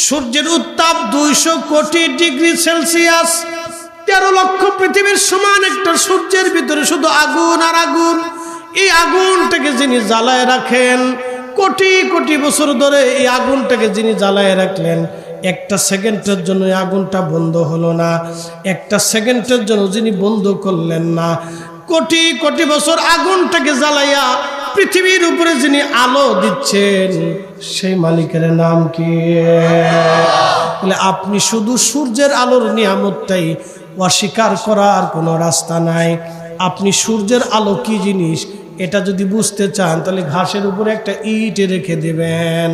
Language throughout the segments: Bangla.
সূর্যের উত্তাপ 200 কোটি ডিগ্রি সেলসিয়াস, 13 লক্ষ পৃথিবীর সমান একটা সূর্যের ভিতরে শুধু আগুন আর আগুন। এই আগুনটাকে যিনি জ্বালায় রাখেন, কোটি কোটি বছর ধরে এই আগুনটাকে যিনি জ্বালায় রাখলেন, একটা সেকেন্ডের জন্য এই আগুনটা বন্ধ হলো না, একটা সেকেন্ডের জন্য যিনি বন্ধ করলেন না, কোটি কোটি বছর আগুনটাকে জ্বালাইয়া পৃথিবীর উপরে যিনি আলো দিচ্ছেন, সেই মালিকের নাম কি? বলে আপনি শুধু সূর্যের আলোর নিয়ামতটাই অস্বীকার করার কোনো রাস্তা নাই। আপনি সূর্যের আলো কি জিনিস এটা যদি বুঝতে চান, তাহলে ঘাসের উপরে একটা ইট রেখে দেবেন।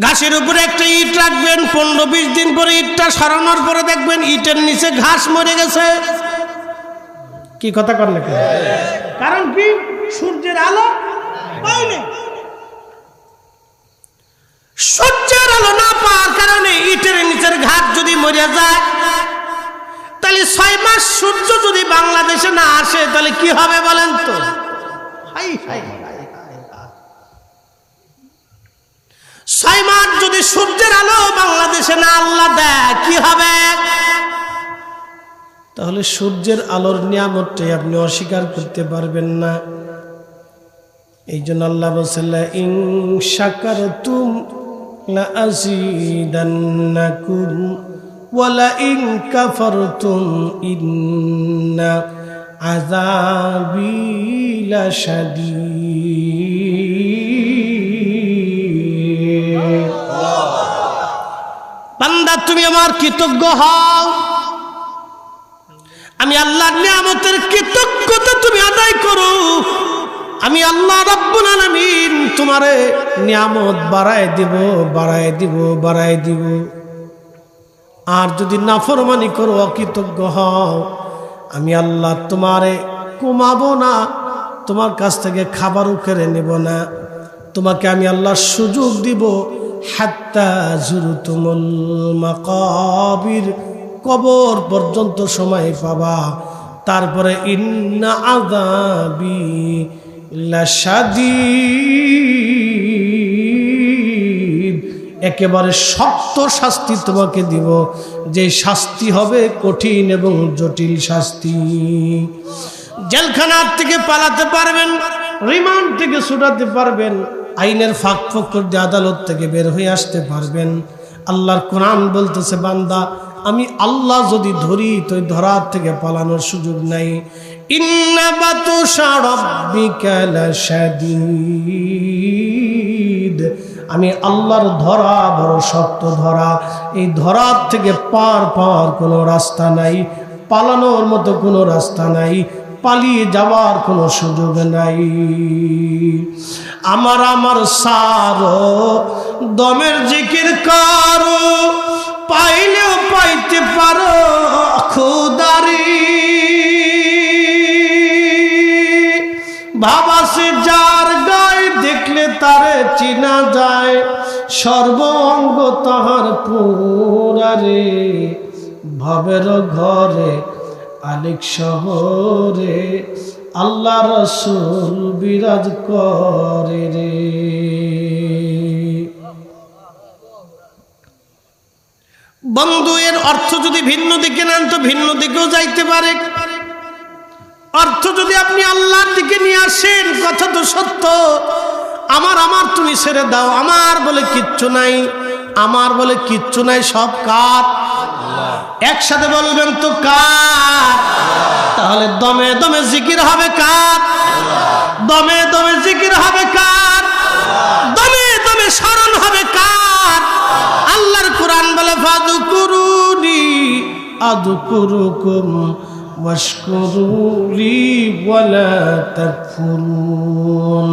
ঘাসের উপরে একটা ইট রাখবেন, 15-20 দিন পরে ইটটা সরানোর পরে দেখবেন ইটের নিচে ঘাস মরে গেছে। কি কথা করলে? কারণ কি? সূর্যের আলো পাইনি। সূর্যের আলো না পাওয়ার কারণে ইটের নিচের ঘাস যদি মরে যায়, তাহলে 6 মাস সূর্য যদি বাংলাদেশে না আসে তাহলে কি হবে বলেন তো? হাই হাই, 6 মাস যদি সূর্যের আলো বাংলাদেশে না আল্লাহ দেয় কি হবে? তাহলে সূর্যের আলোর নিয়ামতটাই আপনি অস্বীকার করতে পারবেন না। এই জন্য আল্লাহ বলেছেন, ইন শাকারতুম লা আযীদান্নাকুম ওয়া লা ইন কাফারতুম ইন্না আযাবী লাশাদীদ। বান্দা তুমি আমার কৃতজ্ঞ হও, আমি আল্লাহর নিয়ামতের কৃতজ্ঞতা তুমি আদায় করো। আমি আল্লাহ রাব্বুল আলামিন তোমারে নিয়ামত বাড়ায় দিব, বাড়ায় দিব, বাড়ায় দিব। আর যদি নাফরমানি করো, অকৃতজ্ঞ হও, আমি আল্লাহ তোমারে কমাবো না, তোমার কাছ থেকে খাবারও কেড়ে নেব না। তোমাকে আমি আল্লাহ সুযোগ দিব, হাত্তা জুরতুমুল মাকাবির, কবর পর্যন্ত সময় পাবা। তারপরে ইন্না আযাবি লাশাদীদ, একেবারে শক্ত শাস্তি তোমাকে দিব, যে শাস্তি হবে কঠিন এবং জটিল শাস্তি। জেলখানার থেকে পালাতে পারবেন, রিমান্ড থেকে ছুটাতে পারবেন, আইনের ফাঁক ফোকর দিয়ে আদালত থেকে বের হয়ে আসতে পারবেন। আল্লাহর কোরআন বলতেছে, বান্দা আমি আল্লাহ যদি ধরি তো ধরার থেকে পালানোর সুযোগ নাই। ইন্না বাতুশা রাব্বিকা লাশাদীদ, আমি আল্লাহর ধরা বড় শক্ত ধরা। এই ধরার থেকে পার পাওয়ার কোনো রাস্তা নাই, পালানোর মতো কোনো রাস্তা নাই, পালিয়ে যাওয়ার কোনো সুযোগ নাই। আমার সারো দমের জিকির করো, পাইলেও পাইতে পারো খুদারি। ভাবাসে যার গায়ে দেখলে তারে চিনা যায়, সর্ব অঙ্গ তাহার পুরারে। ভবের ঘরে আলিক শহরে আল্লাহ রাসূল বিরাজ করে রে। বন্ধু, এর অর্থ যদি ভিন্ন দিকে নেন তো ভিন্ন দিকেও যাইতে পারে। অর্থ যদি আপনি আল্লাহর দিকে নিয়ে আসেন, কথা তো সত্য। আমার তুমি ছেড়ে দাও, আমার বলে কিচ্ছু নাই, আমার বলে কিচ্ছু নাই, সব কার? একসাথে বলবেন তো কার? তাহলে দমে দমে জিকির হবে কার? দমে দমে জিকির হবে কার? দমে দমে স্মরণ হবে কার? আল্লাহর কোরআন বলে, ফাযকুরুনি আযকুরুকুম ওয়াশকুরুলি ওয়ালা তাকফুরুন।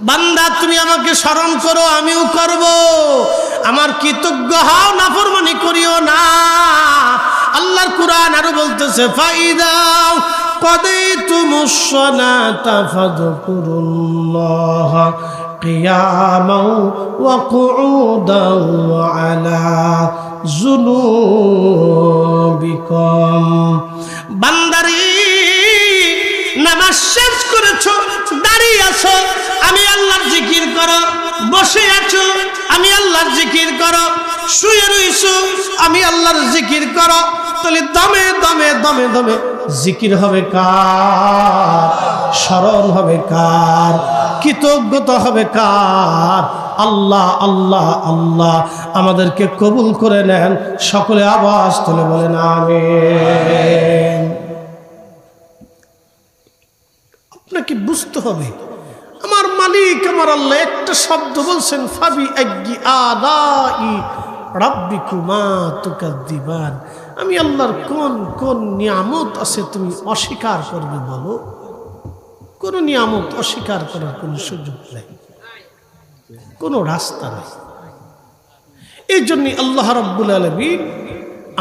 বান্দা তুমি আমাকে স্মরণ করো, আমিও করব। আমার কৃতজ্ঞ হও, নাফরমানি করিও না। আল্লাহর কোরআন আরো বলতেছে, ফাইদা কাদাইতুমুস সালাতা ফাযকুরুল্লাহ কিয়ামান ওয়া কুউদান ওয়া আলা যুনুবিকুম। বান্দারে, নামাজ শেষ করেছো, দাঁড়িয়ে আছো, আমি আল্লাহর জিকির করো, আল্লাহর জিকির করো, শুয়ে রইছো আমি আল্লাহর জিকির করো, তাহলে দমে দমে দমে দমে জিকির হবে কার? স্মরণ হবে কার? কৃতজ্ঞতা হবে কার? আল্লাহ আল্লাহ আল্লাহ। আমাদেরকে কবুল করে নেন, সকলে আওয়াজ তুলে বলেন আমিন। আপনাকে বুঝতে হবে আমার মালিক আমার আল্লাহ একটা শব্দ বলছেন, ফাবি আইয়ি আলাই রাব্বিকুমা তুকাদ্দিবান। আমি আল্লাহর কোন কোন নিয়ামত আছে তুমি অস্বীকার করবে বলো? কোন নিয়ামত অস্বীকার করার কোন সুযোগ নেই, কোন রাস্তা নেই। এই জন্য আল্লাহ রাব্বুল আলামিন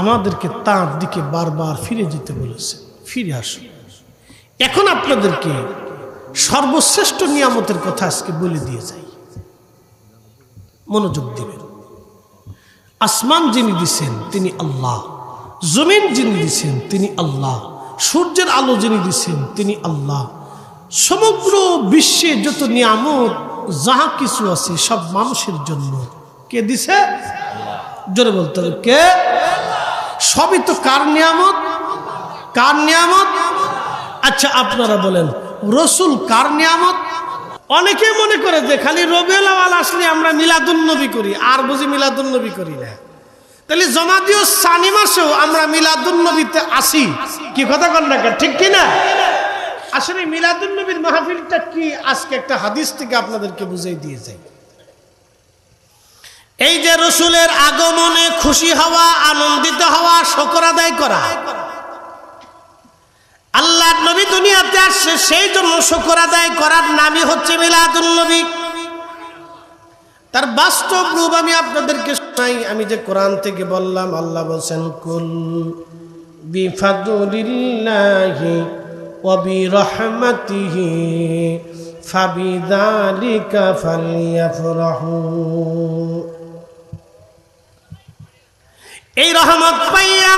আমাদেরকে তার দিকে বারবার ফিরে যেতে বলেছে, ফিরে আসুন। এখন আপনাদেরকে সর্বশ্রেষ্ঠ নিয়ামতের কথা আজকে বলে দিয়ে যাই, মনোযোগ দিবেন। আসমান যিনি দিছেন তিনি আল্লাহ, জমিন যিনি দিছেন তিনি আল্লাহ, সূর্যের আলো যিনি দিছেন তিনি আল্লাহ। সমগ্র বিশ্বে যত নিয়ামত যাহা কিছু আছে সব মানুষের জন্য। কে দিছে? জোরে বলতে হবে কে? সবই তো কার নিয়ামত? কার নিয়ামত? আচ্ছা আপনারা বলেন রসুল কার নিয়ামত? অনেকে মনে করে যে খালি রবিউল আউয়াল আসলে আমরা মিলাদুন নবী করি, আর বুঝি মিলাদুন নবী করি না। তাহলে জমাদিও সানি মাসেও আমরা মিলাদুন নবীতে আসি, কি কথা কন না, ঠিক কিনা? আসলে মিলাদুন নবীর মাহফিলটা কি আজকে একটা হাদিস থেকে আপনাদেরকে বুঝিয়ে দিয়ে যাই। এই যে রসুলের আগমনে খুশি হওয়া, আনন্দিত হওয়া, শুকর আদায় করা। আল্লাহর নবী দুনিয়াতে আসছে সেই জন্য শুকর আদায় করার নামই হচ্ছে মিলাদুন নবী। তার বাস্তব রূপ আমি আপনাদেরকে শোনাই। আমি যে কোরআন থেকে বললাম, আল্লাহ বলছেন কুল বিফাদুলিল্লাহি ওয়া বিরহমাতিহি ফাবিযালিকা ফালইয়াফরাহু। এই রহমত পাইয়া,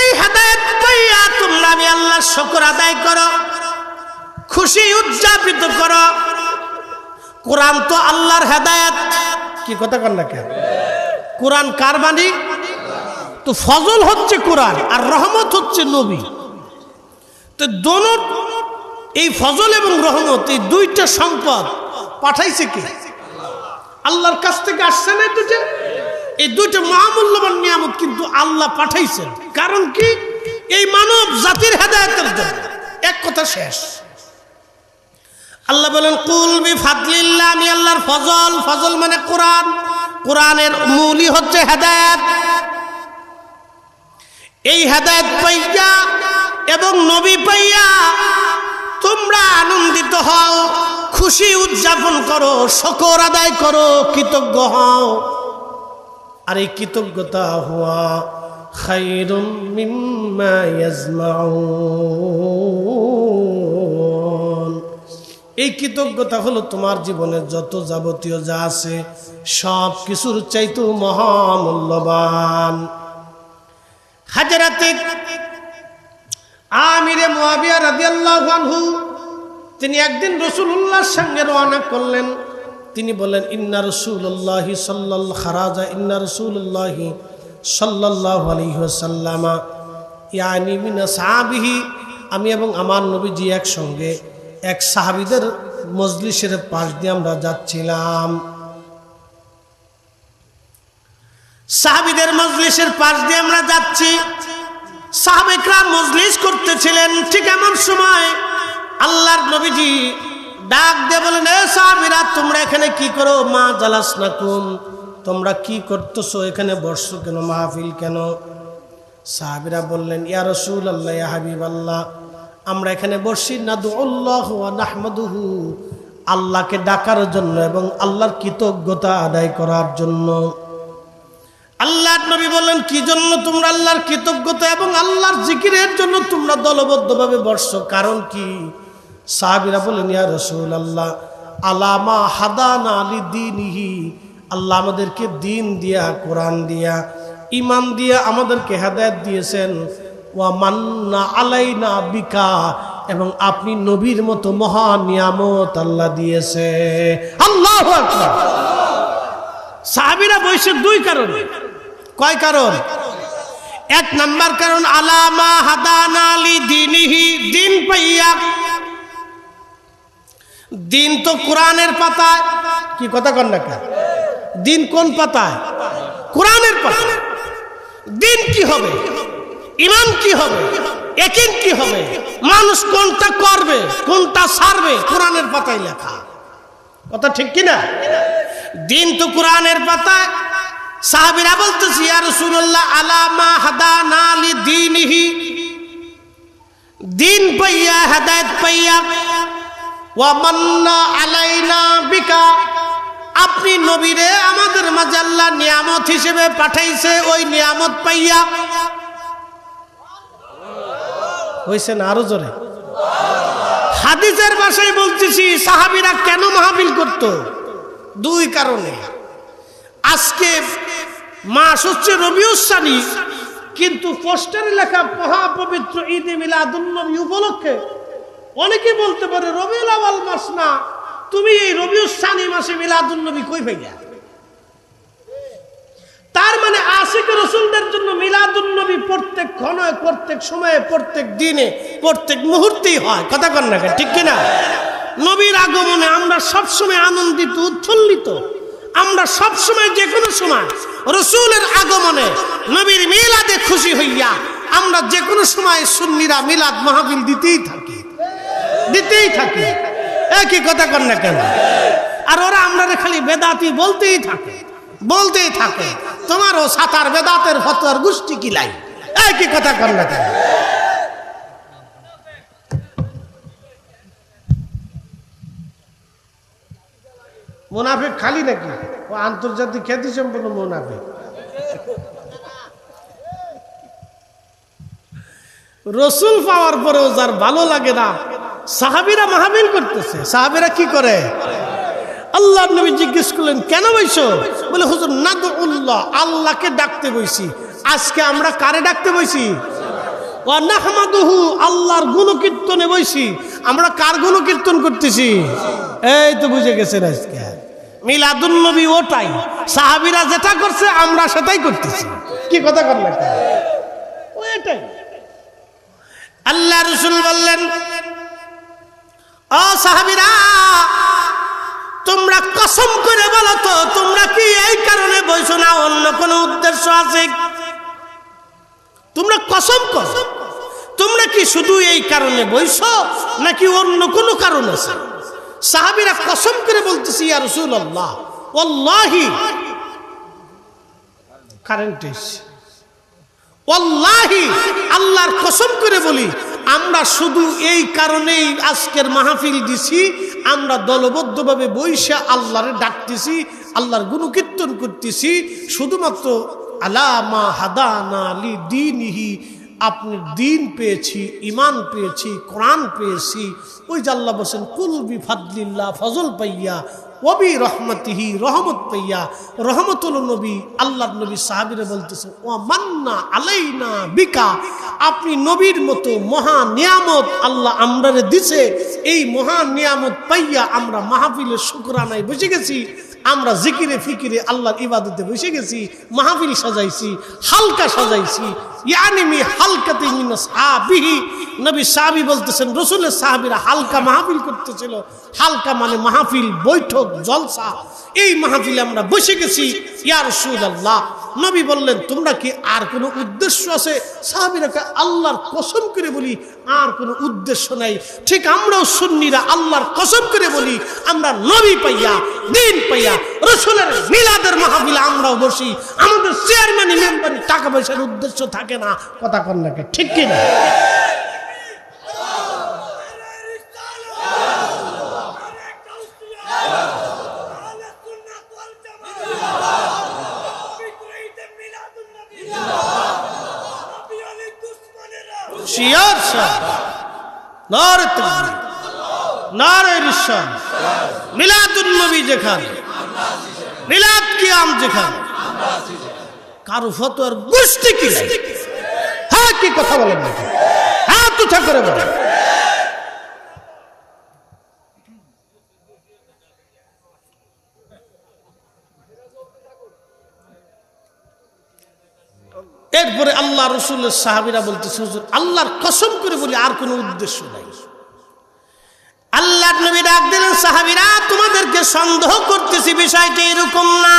এই হেদায়েত পাইয়া তোমরা আমি আল্লাহর শুকর আদায় করো, খুশি উদযাপিত করো। কোরআন তো আল্লাহর হেদায়েত, কি কথা কন না কেন? কোরআন কার বাণী? তো ফজল হচ্ছে কোরআন আর রহমত হচ্ছে নবী। তো দোনো, এই ফজল এবং রহমত এই দুইটা সম্পদ পাঠাইছে কে? আল্লাহর কাছ থেকে আসছে না? দুটো, এই দুইটা মহামূল্যবান নিয়ামত কিন্তু আল্লাহ পাঠাইছেন। কারণ কি? এই মানব জাতির হেদায়েতের জন্য। এক কথা শেষ। আল্লাহ বলেন কুল বিফাদলিল্লাহ, আমি আল্লাহর ফজল। ফজল মানে কোরআন। কোরআনের মূলই হচ্ছে হেদায়েত। এই হেদায়েত পাইয়া এবং নবী পাইয়া তোমরা আনন্দিত হও, খুশি উদযাপন করো, শুকর আদায় করো, কৃতজ্ঞ হও। আর এই কৃতজ্ঞতা হওয়া খায়রুম মিম্মা ইয়াজমাউন। এই কৃতজ্ঞতা হলো তোমার জীবনের যত যাবতীয় যা আছে সব কিছুর চাইতেও মহামূল্যবান। হাজরাতে আমিরে মুয়াবিয়া রাদিয়াল্লাহু আনহু তিনি একদিন রাসূলুল্লাহর সঙ্গে রওনা করলেন। তিনি বলেন ইন্না রাসূলুল্লাহি সাল্লাল্লাহু খারাজা ইন্না রাসূলুল্লাহি সাল্লাল্লাহু আলাইহি ওয়াসাল্লাম ইয়ানি মিন আসহাবিহি। আমি এবং আমার নবীজি একসঙ্গে এক সাহাবীদের মজলিসের পাশ দিয়ে আমরা যাচ্ছিলাম। সাহাবীদের মজলিসের পাশ দিয়ে আমরা যাচ্ছি। সাহাবায়ে কেরাম মজলিস করতেছিলেন। ঠিক এমন সময় আল্লাহর নবীজি ডাক দিয়ে বলেন, এ সাহাবীরা তোমরা এখানে কি করো? মা জালাসনাকুম, তোমরা কি করতেছো? এখানে বসছো কেন? মাহফিল কেন? সাহাবীরা বললেন, ইয়া রাসূলুল্লাহ, ইয়া হাবিবাল্লাহ, আমরা এখানে বসছি নাদুল্লাহ ওয়া নাহমাদুহু, আল্লাহকে ডাকার জন্য এবং আল্লাহর কৃতজ্ঞতা আদায় করার জন্য। আল্লাহর নবী বললেন, কি জন্য তোমরা আল্লাহর কৃতজ্ঞতা এবং আল্লাহর জিকিরের জন্য তোমরা দলবদ্ধভাবে বসছো? কারণ কি? সাহাবীরা বলেন, ইয়া রাসূলুল্লাহ, আলামা হাদানা লিদ্দীনিহি, আল্লাহ আমাদেরকে দ্বীন দিয়া, কোরআন দিয়া, ঈমান দিয়া আমাদেরকে হেদায়েত দিয়েছেন। ওয়া মান্না আলাইনা বিকা, এবং আপনি নবীর মতো মহা নিয়ামত আল্লাহ দিয়েছে। আল্লাহু আকবার। সাহাবীরা বসে দুই কারণে। কয় কারণ? এক নাম্বার কারণ আলামা হাদানা লিদিনিহি, দিন পাইয়া। দিন তো কোরআনের পাতায়। কি কথা কন না? দিন কোন পাতায়? কোরআনের পাতায়। দিন কি হবে, ঈমান কি হবে, ইয়াকিন কি হবে, মানুষ কোনটা করবে কোনটা ছাড়বে, কোরআনের পাতায় লেখা। কথা ঠিক কি না? দিন তো কোরআনের পাতায়। সাহাবীরা বলতেছে ইয়া রাসূলুল্লাহ আলামা হাদানা লিদিনিহি, দিন পাইয়া হেদায়েত পাইয়া, ওয়া মান্না আলাইনা বিকা, আপনি নবীরে আমাদের মাঝে আল্লাহ নিয়ামত হিসেবে পাঠাইছে, ওই নিয়ামত পাইয়া। হইছে না? আরো জোরে। হাদিসের ভাষায় বলতেছি সাহাবীরা কেন মাহফিল করত? দুই কারণে। আজকে মাস হচ্ছে রবিউল সানি, কিন্তু পোস্টারে লেখা মহাপবিত্র ঈদে মিলাদুন নবী উপলক্ষে অনেকে বলতে পারে রবিউল আউয়াল মাস না, তুমি এই রবিউল সানি মাসে মিলাদুন নবী কই পাইয়া? তার মানে আশিক রাসূলদের জন্য মিলাদুন নবী প্রত্যেক ক্ষণে, প্রত্যেক সময়ে, প্রত্যেক দিনে, প্রত্যেক মুহূর্তেই হয়। কথা কন না? ঠিক কিনা? নবীর আগমনে আমরা সবসময় আনন্দিত, উৎফুল্লিত। আমরা সবসময় যে কোনো সময় রাসূলের আগমনে, নবীর মিলাদে খুশি হইয়া আমরা যে কোনো সময় সুন্নিরা মিলাদ মাহফিল দিতেই থাকি, দিতেই থাকি। একই কথা কন না কেন? আর ওরা আমরা খালি বেদাতি বলতেই থাকে, বলতেই থাকে। তোমারও সাতার বেদাতের ফতোয়ার গোষ্ঠী কিলাই। একই কথা কন না কেন? মুনাফিক খালি নাকি? ও আন্তর্জাতিক খ্যাতি সম্পন্ন মুনাফিক। রসুল পাওয়ার পরেও যার ভালো লাগে না, সাহাবীরা মাহফিল করতেছে। সাহাবীরা কি করে? আল্লাহর নবী জিজ্ঞেস করলেন কেন বইছো? বলে হুজুর নাদউল্লাহ, আল্লাহকে ডাকতে বইছি। আজকে আমরা কারে ডাকতে বইছি? ওয়া নাহমাদুহু, আল্লাহর গুণকীর্তনে বইছি। আমরা কার গুণকীর্তন করতেছি? এই তো বুঝে গেছেন। আজকে মিলাদুন নবী ওটাই, সাহাবীরা যেটা করছে আমরা সেটাই করতেছি। কি কথা কর না? ওইটাই। আল্লাহ রাসূল বললেন ও সাহাবীরা, তোমরা কসম করে বলো তো, তোমরা কি এই কারণে বইছো না অন্য কোনো উদ্দেশ্য আছে? তোমরা কসম করো, তোমরা কি শুধু এই কারণে বইছো নাকি অন্য কোনো কারণ আছে? সাহাবীরা কসম করে বলতেছি ইয়া রাসূলুল্লাহ ওয়াল্লাহি, কারেন্ট এসে, ওয়াল্লাহি আল্লাহর কসম করে বলি, আমরা শুধু এই কারণেই আজকের মাহফিল দিছি। আমরা দলবদ্ধভাবে বইসা আল্লাহরে ডাকতেছি, আল্লাহর গুণকীর্তন করতেছি, শুধুমাত্র আলামা হাদানা লিদিনিহি, আপনি দিন পেয়েছি, ঈমান পেয়েছি, কোরআন পেয়েছি। ওই যে আল্লাহ বলেন কুল বিফাদলিল্লাহ, ফজল পাইয়া, ওবি রহমতিহি, রহমত পাইয়া। রহমতুল নবী, আল্লাহর নবী সাহাবীরা বলতেছে ও মান্না আলাইনা বিকা, আপনি নবীর মতো মহা নিয়ামত আল্লাহ আমরারে দিছে। এই মহা নিয়ামত পাইয়া আমরা মাহফিলের শুকরানায় বসে গেছি, আমরা জিকিরে ফিকিরে আল্লাহর ইবাদতে বসে গেছি, মাহফিল সাজাইছি, হালকা সাজাইছি। ইয়ানি মি হালকাতি মিন সাহাবিহি, নবী সাহাবী বলতেছেন রাসূলের সাহাবীরা হালকা মাহফিল করতেছিল। হালকা মানে মাহফিল, বৈঠক, জলসা। এই মাহফিলে আমরা বসে গেছি। ইয়া রাসূলুল্লাহ, নবী বললেন তোমরা কি আর কোনো উদ্দেশ্য আছে? সাহাবীরা আল্লাহর কসম করে বলি আর কোনো উদ্দেশ্য নাই। ঠিক আমরাও সুন্নিরা আল্লাহর কসম করে বলি, আমরা নবী পাইয়া, দিন পাইয়া, রাসূলের মিলাদের মাহফিলে আমরাও বসি। আমাদের চেয়ারম্যান মেম্বারি টাকা পয়সার উদ্দেশ্য থাকে না। কথা কন নাকি? ঠিক কি না? শিয়ার শাহ, নারে তাকবীর, নারে রিসালাত, মিলাদুন নবী যেখানে, মিলাদ কিয়াম যেখানে, কারো ফতোয়ার গোষ্ঠী কি? হ্যাঁ, কি কথা বলেন না? হ্যাঁ, তুচ্ছা করে বলেন। এরপরে আল্লাহ রসুলের সাহাবীরা বলতেছে, হুজুর আল্লাহর কসম করে বলি আর কোনো উদ্দেশ্য নাই। আল্লাহর নবী ডাক দিলেন, সাহাবীরা তোমাদেরকে সন্দেহ করতেছি বিষয়টা এরকম না,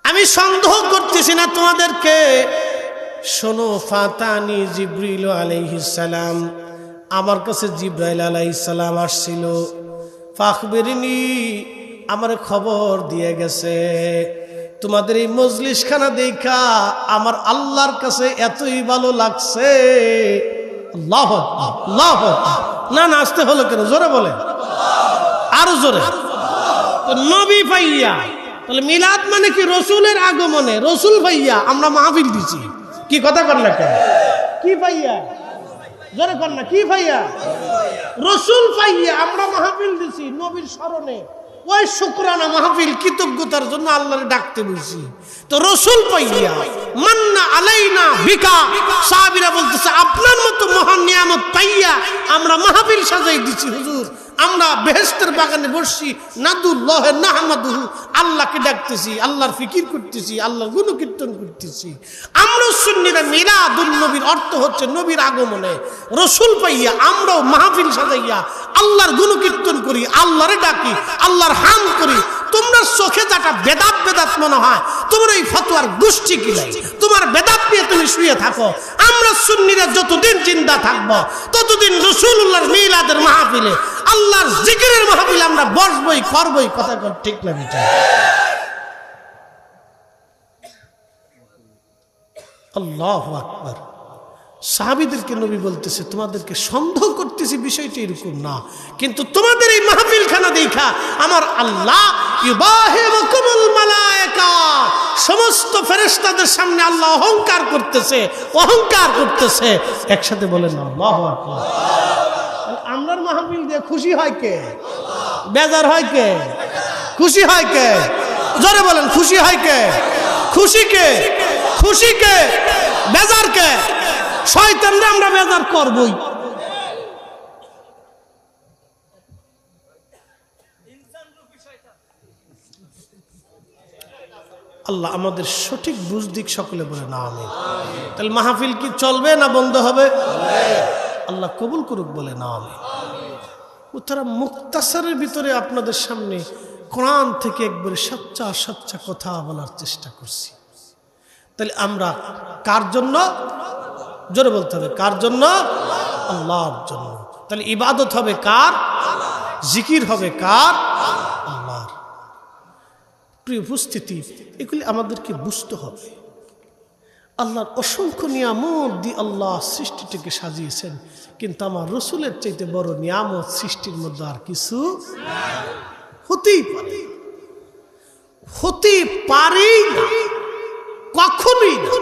আমি সন্দেহ করতেছি না তোমাদেরকে। শোনো, ফাতানি জিবরিল আলাইহিস সালাম, আমার কাছে জিবরাইল আলাইহিস সালাম আসছিল। ফাখবিরনি, আমার খবর দিয়ে গেছে তোমাদের এই মজলিসখানা দেখা আমার আল্লাহর কাছে এতই ভালো লাগছে। আল্লাহু আকবার, আল্লাহু আকবার। না না, আসতে হলো কেন? জোরে বলে, আরো জোরে। তো নবী পাইয়া, তাহলে মিলাদ মানে কি? রসুলের আগমনে রসুল পাইয়া আমরা মাহফিল দিছি। কি কথা কর না কেন? কি পাইয়া? জোরে কর না, কি পাইয়া? রসুল পাইয়া আমরা মাহফিল দিছি নবীর স্মরণে। ওই শুকরানা মাহফিল, কৃতজ্ঞতার জন্য আল্লাহরে ডাকতে বলছি। তো রসুল পাইয়া মান্না আলাইনা বিকা, সাহাবীরা বলতেছে আপনার মতো মহান নিয়ামত পাইয়া আমরা মাহফিল সাজাই দিছি হুজুর। আমরা বেহেশতের বাগানে বসছি, নাদুল্লাহ নাহমাদুহু, আল্লাহকে ডাকতেছি, আল্লাহর ফিকির করতেছি, আল্লাহর গুণকীর্তন করতেছি। আমরা সুন্নিরা মিলাদুন নবীর অর্থ হচ্ছে নবীর আগমনে রসুল পাইয়া আমরাও মাহফিল সাজাইয়া আল্লাহর গুণকীর্তন করি, আল্লাহরে ডাকি, আল্লাহর হাম করি। তোমরা চোখে যাটা বেদাত বেদাত মনে হয়, তোমার ওই ফতোয়ার গোষ্ঠী কিলাই, তোমার বেদাত নিয়ে তুমি শুয়ে থাকো। আমরা সুন্নিরা যতদিন জিন্দা থাকবো ততদিন রাসূলুল্লাহর মিলাদের মাহফিলে, আল্লাহর জিকিরের মাহফিলে আমরা বসবই, করবই। কথা কর ঠিক না বেটা? আল্লাহু আকবার। সাহাবীদেরকে নবী বলতেছে তোমাদেরকে সন্দেহ করতেছি বিষয়টি এরকম না, কিন্তু তোমাদের এই মাহফিলখানা দেখা আমার আল্লাহ ইউবাহিমুকুমুল মালায়েকা, সমস্ত ফেরেশতাদের সামনে আল্লাহ অহংকার করতেছে, অহংকার করতেছে। একসাথে বলেন আল্লাহু আকবার। আমরার মাহফিল দিয়ে খুশি হয় কে? বেজার হয় কে? খুশি হয় কে? জোরে বলেন, খুশি হয় কে? খুশি কে? খুশি কে? বেজার কে? শয়তানরা আমরা বেজার করবই। আল্লাহ আমাদের সঠিক বুঝ দিক, সকলে বলে না আমিন। তাহলে মাহফিল কি চলবে না বন্ধ হবে? আল্লাহ কবুল করুক, বলে না আমিন। তারা মুক্তাসারের ভিতরে আপনাদের সামনে কোরআন থেকে একবারে সচ্চা সচ্চা কথা বলার চেষ্টা করছি। তাহলে আমরা কার জন্য? জোরে বলতে হবে, কার জন্য? আল্লাহর জন্য। তাহলে ইবাদত হবে কার? জিকির হবে কার? আল্লাহর। প্রিয় উপস্থিতি, এগুলি আমাদেরকে বুঝতে হবে। আল্লাহর অসংখ্য নিয়ামত দিয়ে আল্লাহ সৃষ্টিটাকে সাজিয়েছেন, কিন্তু আমার রসুলের চাইতে বড় নিয়ামত সৃষ্টির মধ্যে আর কিছু হতেই পারে, হতে পারেই না, কখনোই না।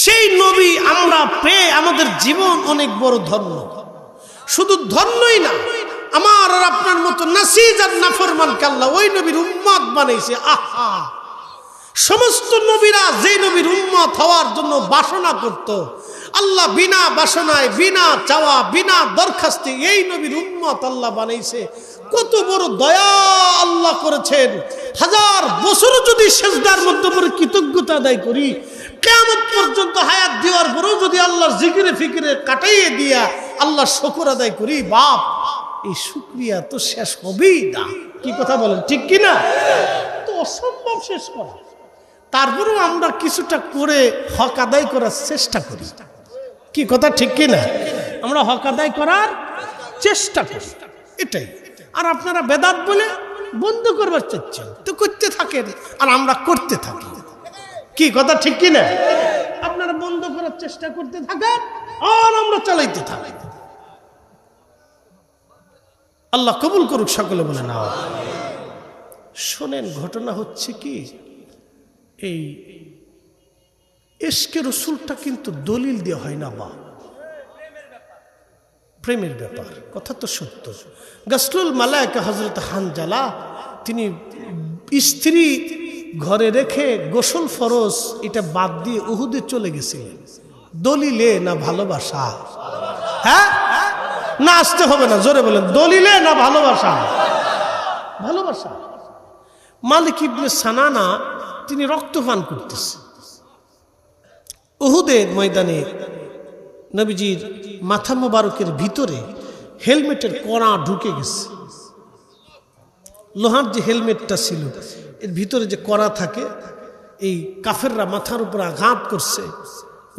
সেই নবী আমরা পেয়ে আমাদের জীবন অনেক বড় ধন্য। শুধু ধন্যই না, আমার আর আপনার মতো নাসিজ আর নাফরমানকে আল্লাহ ওই নবীর উম্মত বানাইছে। আহা, সমস্ত নবীরা যে নবীর উম্মত হওয়ার জন্য বাসনা করত, আল্লাহ বিনা বাসনায়, বিনা চাওয়া, বিনা দরখাস্তে এই নবীর উম্মত আল্লাহ বানাইছে। কত বড় দয়া আল্লাহ করেছেন। হাজার বছর যদি সেজদার মধ্যে পড়ে কৃতজ্ঞতা আদায় করি, কিয়ামত পর্যন্ত হায়াত দেওয়ার পরেও যদি আল্লাহর জিকিরে ফিকিরে কাটাইয়ে দিয়া আল্লাহ শুকর আদায় করি, বাপ এই শুকরিয়া তো শেষ হবেই না। কি কথা বলেন, ঠিক কিনা? তো অসম্ভব শেষ করা। তারপরেও আমরা কিছুটা করে হক আদায় করার চেষ্টা করি। কি কথা, ঠিক কিনা? আমরা হক আদায় করার চেষ্টা করি, এটাই। আর আপনারা বেদাত বলে বন্ধ করবার চাচ্ছেন, তো করতে থাকেন আর আমরা করতে থাকি। কি কথা, ঠিক কিনা? আপনারা বন্ধ করার চেষ্টা করতে থাকেন আর আমরা চালাইতে থাকি। আল্লাহ কবুল করুক, সকলে বলে না। শোনেন, ঘটনা হচ্ছে কি, এই ইশকে রসুলটা কিন্তু দলিল দেওয়া হয় না, বা প্রেমের ব্যাপার। কথা তো সত্য। গাসলুল মালায়েকা হযরত হানজালা, তিনি স্ত্রী ঘরে রেখে গোসল ফরজ এটা বাদ দিয়ে উহুদে চলে গেছিলেন। দলিলে না ভালোবাসা? হ্যাঁ না, আসতে হবে না, জোরে বলেন, দলিলে না ভালোবাসা? ভালোবাসা। মালিক ইবনে সানানা তিনি রক্ত পান করতেছে। উহুদের ময়দানে নবীজির মাথা মোবারকের ভিতরে হেলমেটের কড়া ঢুকে গেছে। লোহার যে হেলমেটটা ছিল এর ভিতরে যে কড়া থাকে, এই কাফেররা মাথার উপর আঘাত করছে,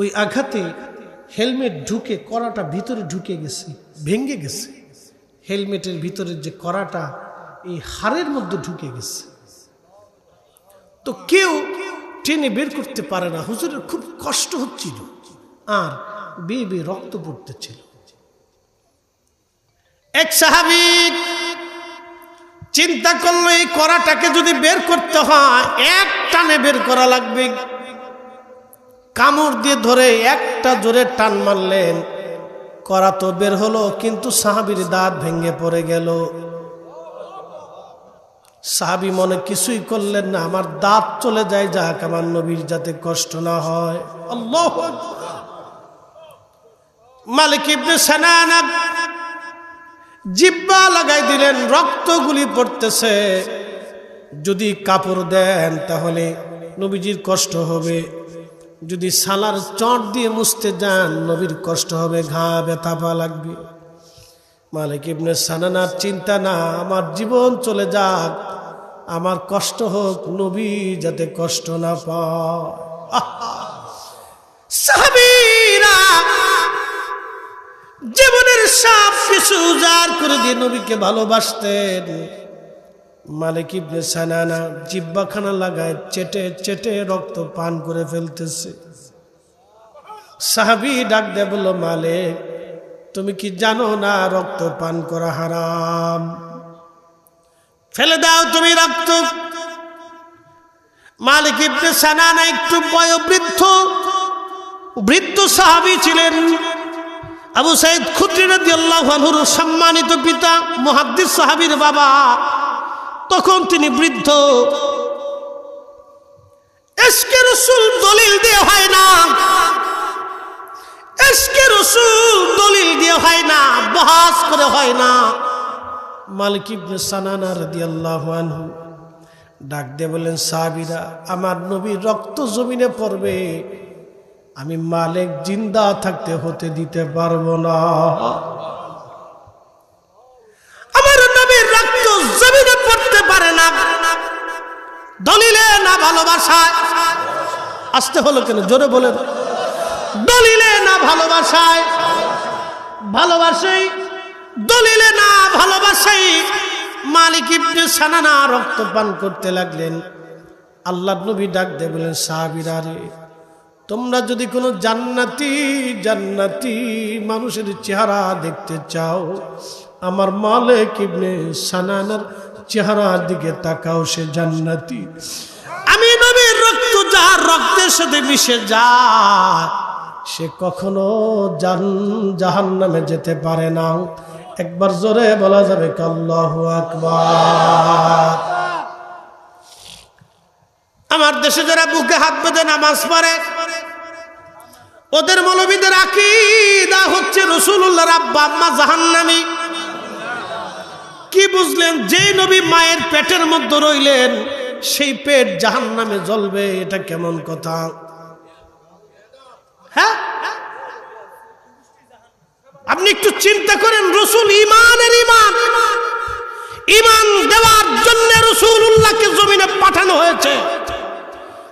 ওই আঘাতে হেলমেট ঢুকে কড়াটা ভিতরে ঢুকে গেছে, ভেঙে গেছে। হেলমেটের ভিতরে যে কড়াটা এই হাড়ের মধ্যে ঢুকে গেছে। তো কেউ টেনে বের করতে পারে না। হুজুরের খুব কষ্ট হচ্ছিল আর বেয়ে বেয়ে রক্ত পড়তেছিল। এক সাহাবী চিন্তা করলো এই কড়াটাকে যদি বের করতে হয় এক টানে বের করা লাগবে। কামড় দিয়ে ধরে একটা জোরে টান মারলেন, কড়া তো বের হলো, কিন্তু সাহাবীর দাঁত ভেঙে পড়ে গেল। সাহাবী মনে কিছুই করলেন না, আমার দাঁত চলে যায়, যাক আমার নবীর যাতে কষ্ট না হয়। আল্লাহু আকবার। মালিক ইবনে সানানা জিহ্বা লাগাই দিলেন, রক্তগুলি পড়তেছে। যদি কাপড় দেন তাহলে নবীজির কষ্ট হবে, যদি সালার চট দিয়ে মুছতে যান নবীর কষ্ট হবে, ঘা ব্যথা পা লাগবে। মালিক ইবনে সানানার চিন্তা না, আমার জীবন চলে যাক, আমার কষ্ট হোক, নবী যাতে কষ্ট না পায়। সাহাবীরা জীবনের সব কিছু উজাড় করে দিয়ে নবীকে ভালোবাসতেন। মালিক ইবনে সানানা জিহ্বাখানা লাগায় চেটে চেটে রক্ত পান করে ফেলতেছে। সাহাবী ডাক দিয়ে বলল, মালিক তুমি কি জানো না রক্ত পান করা হারাম? ফেলে দাও তুমি রক্ত। মালিক ইবনে সানানা একটু বৃদ্ধ সাহাবী ছিলেন। আবু সাঈদ খুদরি রাদিয়াল্লাহু আনহুর সম্মানিত পিতা, মুহাদ্দিস সাহাবীর বাবা, তখন তিনি বৃদ্ধ। ইশকে রাসূল দলিল দিয়ে হয় না, ইশকে রাসূল দলিল দিয়ে হয় না, বহাস করে হয় না। মালিক ইবনে সানানা রাদিয়াল্লাহু আনহু ডাক দিয়ে বললেন, সাহাবীরা আমার নবীর রক্ত জমিনে পড়বে, আমি মালিক জিন্দা থাকতে হতে দিতে পারবো না। আমার নবীর রক্ত জমিনে পড়তে পারে না, দলিলে না ভালোবাসায়। আসতে হলো কেন, জোরে বলেন। দলিলে না ভালোবাসায়, ভালোবাসাই দলিলে না ভালোবাসাই। মালিক ইবনে সানানা রক্ত পান করতে লাগলেন। আল্লাহর নবী ডাক দিয়ে বলেন, সাহাবীরা রে, তোমরা যদি কোনো জান্নাতি মানুষের চেহারা দেখতে চাও, আমার মালিক ইবনে সানানার চেহারার দিকে তাকাও, সে জান্নাতি। আমি নবীর রক্ত যার রক্তের সাথে মিশে যায় সে কখনো জাহান্নামে যেতে পারে না। একবার জোরে বলা যাবে আল্লাহু আকবার। আমার দেশে যারা বুকে হাত বেঁধে নামাজ পড়ে, ওদের মৌলবীদের আকীদা হচ্ছে রাসূলুল্লাহর আব্বা আম্মা জাহান্নামী। কি বুঝলেন? যে নবী মায়ের পেটের মধ্যে রইলেন সেই পেট জাহান্নামে জ্বলবে, এটা কেমন কথা? হ্যাঁ, আপনি একটু চিন্তা করেন। রাসূল ঈমানের ঈমান দেওয়ার জন্য রাসূলুল্লাহকে জমিনে পাঠানো হয়েছে।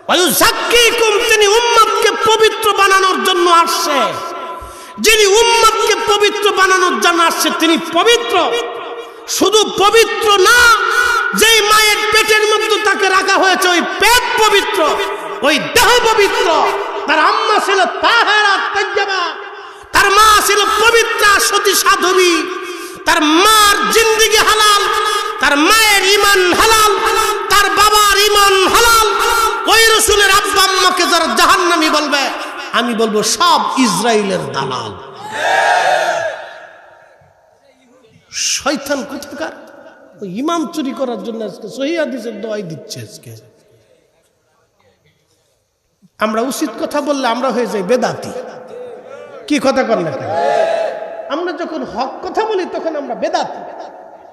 ওয়ায়ুযাক্কিকুম, তিনি উম্মতকে পবিত্র বানানোর জন্য আসছে। যিনি উম্মতকে পবিত্র বানানোর জন্য আসছে তিনি পবিত্র। শুধু পবিত্র না, যেই মায়ের পেটের মধ্যে তাকে রাখা হয়েছে ওই পেট পবিত্র, ওই দেহ পবিত্র। তার আম্মা ছিল তাহারা তাইয়্যিবা, তার মা ছিল পবিত্রা সতী সাধবী, তার মার জিন্দেগি হালাল, তার মায়ের ঈমান হালাল, তার বাবার ঈমান হালাল। ওই রাসূলের আব্বা আম্মাকে যারা জাহান্নামী বলবে, আমি বলবো সব ইসরাইলের দালাল, শয়তান কোথাকার। ঈমান চুরি করার জন্য আজকে সহিহ হাদিসের দোয়াই দিচ্ছে। আজকে আমরা উচিত কথা বললে আমরা হয়ে যাই বেদাতি। কি কথা কর না, আমরা যখন হক কথা বলি তখন আমরা বেদাতি,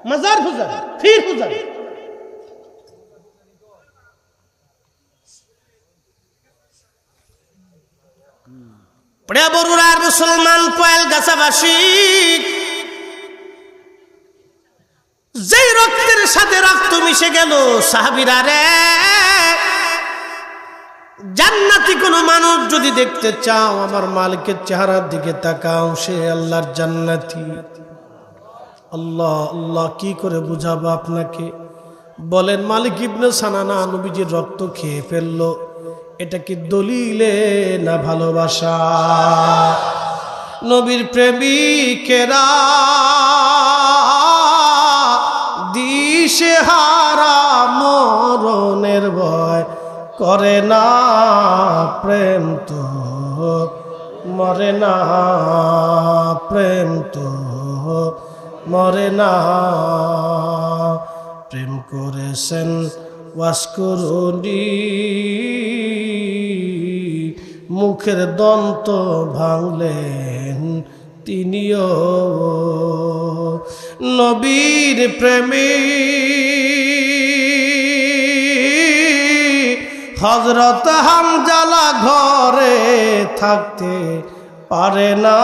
মাজার পূজা, ফির পূজা। প্রিয় বড়ুরা মুসলমান পয়েল গাছাবাসী, যেই রক্তের সাথে রক্ত মিশে গেল সাহাবীরা রে, জান্নাতি কোন মানুষ যদি দেখতে চাও আমার মালিকের চেহারার দিকে তাকাও, সে আল্লাহর জান্নাতি। আল্লাহ আল্লাহ কি করে বুঝাবো আপনাকে? বলেন মালিক ইবনে সানানা নবীজির রক্ত খেয়ে ফেললো, এটা কি দলিলে না ভালোবাসা? নবীর প্রেমিকেরা দিশেহারা মরণের ভয় করে না, প্রেম তো মরে না, প্রেম তো মরে না। প্রেম করেছেন ওয়াসকরুনি, মুখের দন্ত ভাঙলেন তিনিও। নবীর প্রেমী হযরত হামজালা ঘরে থাকতে পারে না,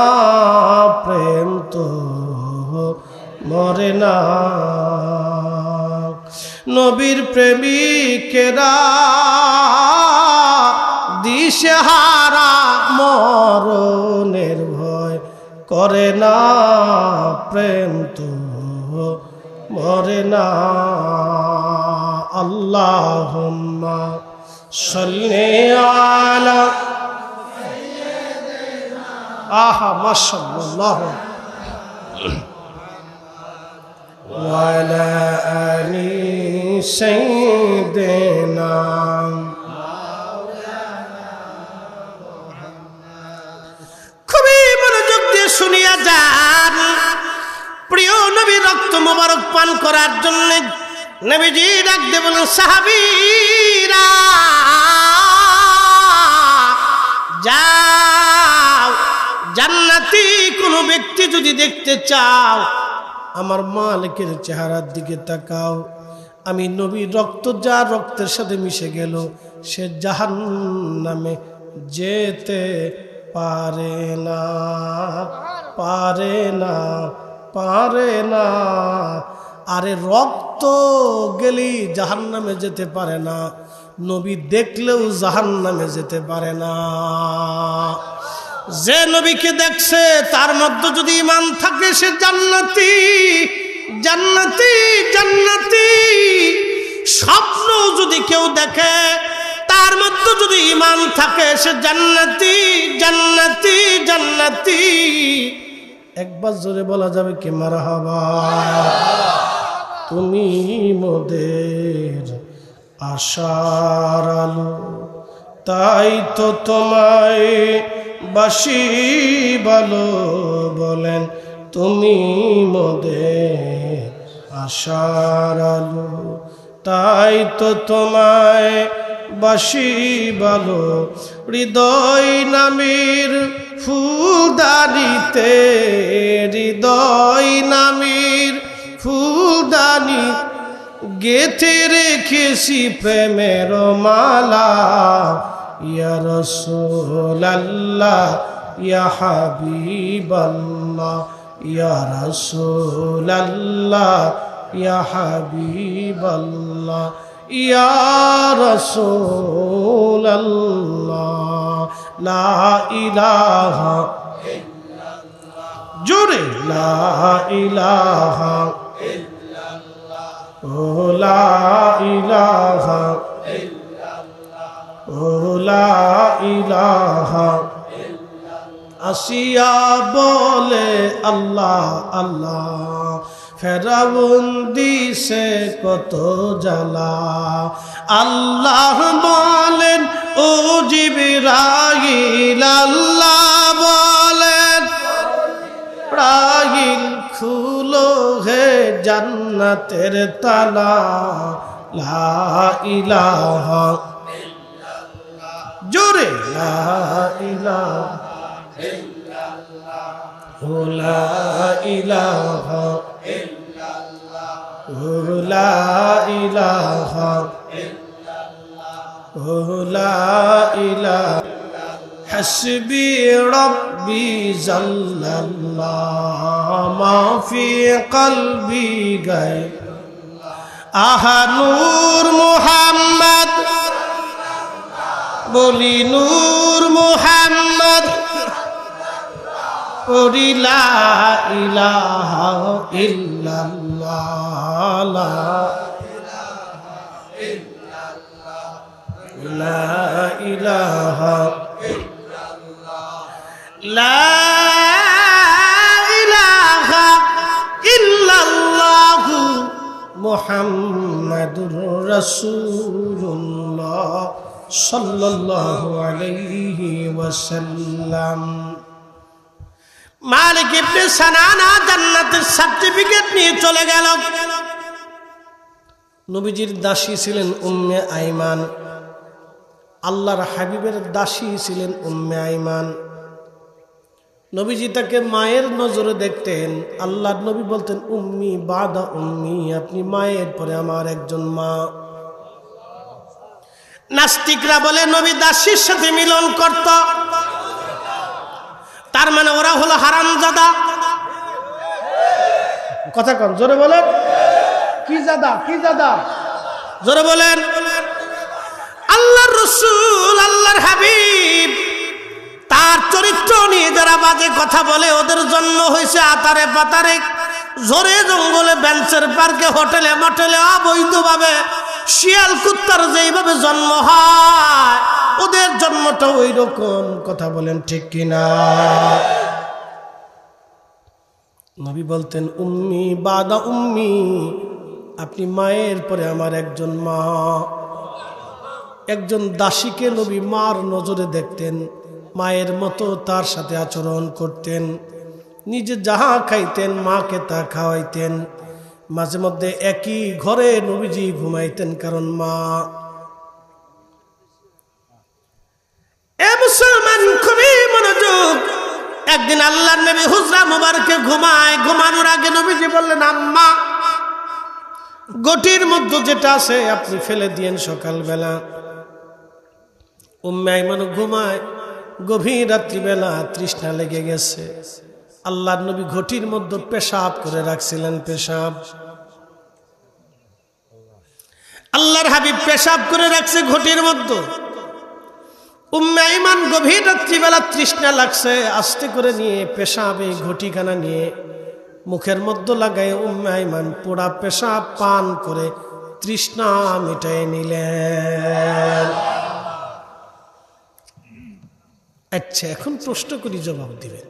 প্রেম তো মরে না। নবীর প্রেমিকেরা দিশেহারা মরণের ভয় করে না, প্রেম তো মরে না। আল্লাহুম্মা সাল্লি আলা আহা মাশাআল্লাহ ওয়া আলা আলি সাইয়্যিদিনা। খুবই মনোযোগ দিয়ে শুনিয়া যান, প্রিয় নবী রক্ত মোবারক পান করার জন্য নবীজি ডাক দিয়ে বলেন, সাহাবীরা যাও, জান্নাতি কোনো ব্যক্তি যদি দেখতে চাও আমার মালিকের চেহারার দিকে তাকাও। আমি নবীর রক্ত যা রক্তের সাথে মিশে গেল সে জাহান্নামে যেতে পারে না, পারে না, পারে না। আরে রক্ত গেলেই জাহান্নামে যেতে পারে না, নবী দেখলেও জাহান্নামে যেতে পারে না। যে নবীকে দেখছে তার মধ্যে যদি ঈমান থাকে সে জান্নাতি, জান্নাতি, জান্নাতি। স্বপ্ন যদি কেউ দেখে তার মধ্যে যদি ঈমান থাকে সে জান্নাতি, জান্নাতি, জান্নাতি। একবার জোরে বলা যাবে কি মারহাবা? তুমি মোদের আশার আলো, তাই তো তোমায় বাসি ভালো। বলেন তুমি মোদের আশার আলো, তাই তো তোমায় বাসি ভালো। হৃদয় নামের ফুলদানিতে, হৃদয় নামের ফুলদানি গেথে রেখেছি প্রেমের মালা। ইয়া রাসূলুল্লাহ, ইয়া হাবিবাল্লাহ, ইয়া রাসূলুল্লাহ, ইয়া হাবিবাল্লাহ, ইয়া রাসূলুল্লাহ। লা ইলাহা ইল্লাল্লাহ, জোরে লা ইলাহা ইল্লাল্লাহ, ও লা ইলাহা ইল্লাল্লাহ, ও লা ইলাহা ইল্লাল্লাহ। আসিয়া বলে আল্লাহ আল্লাহ, ফেরাউন দিছে কত জ্বালা। আল্লাহ বলেন ও জিবরাইল, আল্লাহ বলেন ইসরাইল খুলো হে জান্নাতের তালা। লা ইলাহা ইল্লাল্লাহ, জোরে লা ইলাহা ইল্লাল্লাহ, লা ইলাহা ইল্লাল্লাহ, লা ইলাহা ইল্লাল্লাহ, লা ইলাহা। হাসবি রব্বি জাল্লাল্লাহ মা ফি কলবি গায়র আহা নূর মুহাম্মদ বলি নূর মুহাম্মদ পড়ি লা ইলাহা ইল্লাল্লাহ লা ইলাহা লা ইলাহা ইল্লাল্লাহ মুহাম্মাদুর রাসূলুল্লাহ সাল্লাল্লাহু আলাইহি ওয়াসাল্লাম। মালিক ইবনে সানানা জান্নাতের সার্টিফিকেট নিয়ে চলে গেল। নবীজির দাসী ছিলেন উম্মে আইমান, আল্লাহর হাবিবের দাসী ছিলেন উম্মে আইমান। নবীজি তাকে মায়ের নজরে দেখতেন। আল্লাহর নবী বলতেন উম্মি বাদা উম্মি, আপনি মায়ের পরে আমার একজন মা। নাস্তিকরা বলে নবী দাসীর সাথে মিলন করত, তার মানে ওরা হলো হারামজাদা। কথা কম জোরে বলেন, কি জাদা কি জাদা জোরে বলেন। আল্লাহর রাসূল আল্লাহর হাবিব তার চরিত্র নিয়ে যারা বাজে কথা বলে ওদের জন্ম হয়েছে আতারে পাতারে, ঝোরে জঙ্গলে, বেঞ্চের পার্কে, হোটেলে মটেলে, অবৈধভাবে শিয়াল কুত্তার যেইভাবে জন্ম হয় ওদের জন্মটা ওই রকম। কথা বলেন ঠিক কিনা? নবী বলতেন উম্মি বাদা উম্মি, আপনি মায়ের পরে আমার একজন মা। একজন দাসীকে নবী মার নজরে দেখতেন, মায়ের মতো তার সাথে আচরণ করতেন। নিজে যাহা খাইতেন মাকে তা খাওয়াইতেন। মাঝে মধ্যে একই ঘরে নবীজি ঘুমাইতেন, কারণ মা। এ মুসলমান খুবই মনোযোগ। একদিন আল্লাহর নবী হুজরা মুবারকে ঘুমায়, ঘুমানোর আগে নবীজি বললেন আম্মা গটির মধ্যে যেটা আছে আপনি ফেলে দিয়েন সকালবেলা। উম্মে আইমান ঘুমায়, গভীর রাত্রিবেলা তৃষ্ণা লেগে গেছে। আল্লাহর নবী ঘটির মধ্যে পেশাব করে রাখছিলেন। পেশাব আল্লাহর হাবিব পেশাব করে রাখছে ঘটির মধ্যে। উম্মে আইমান গভীর রাত্রিবেলা তৃষ্ণা লাগছে, আস্তে করে নিয়ে পেশাবে ঘটিখানা নিয়ে মুখের মধ্যে লাগায় উম্মে আইমান পোড়া পেশাব পান করে তৃষ্ণা মিটাই নিলেন। আচ্ছা, এখন প্রশ্ন করি, জবাব দিবেন।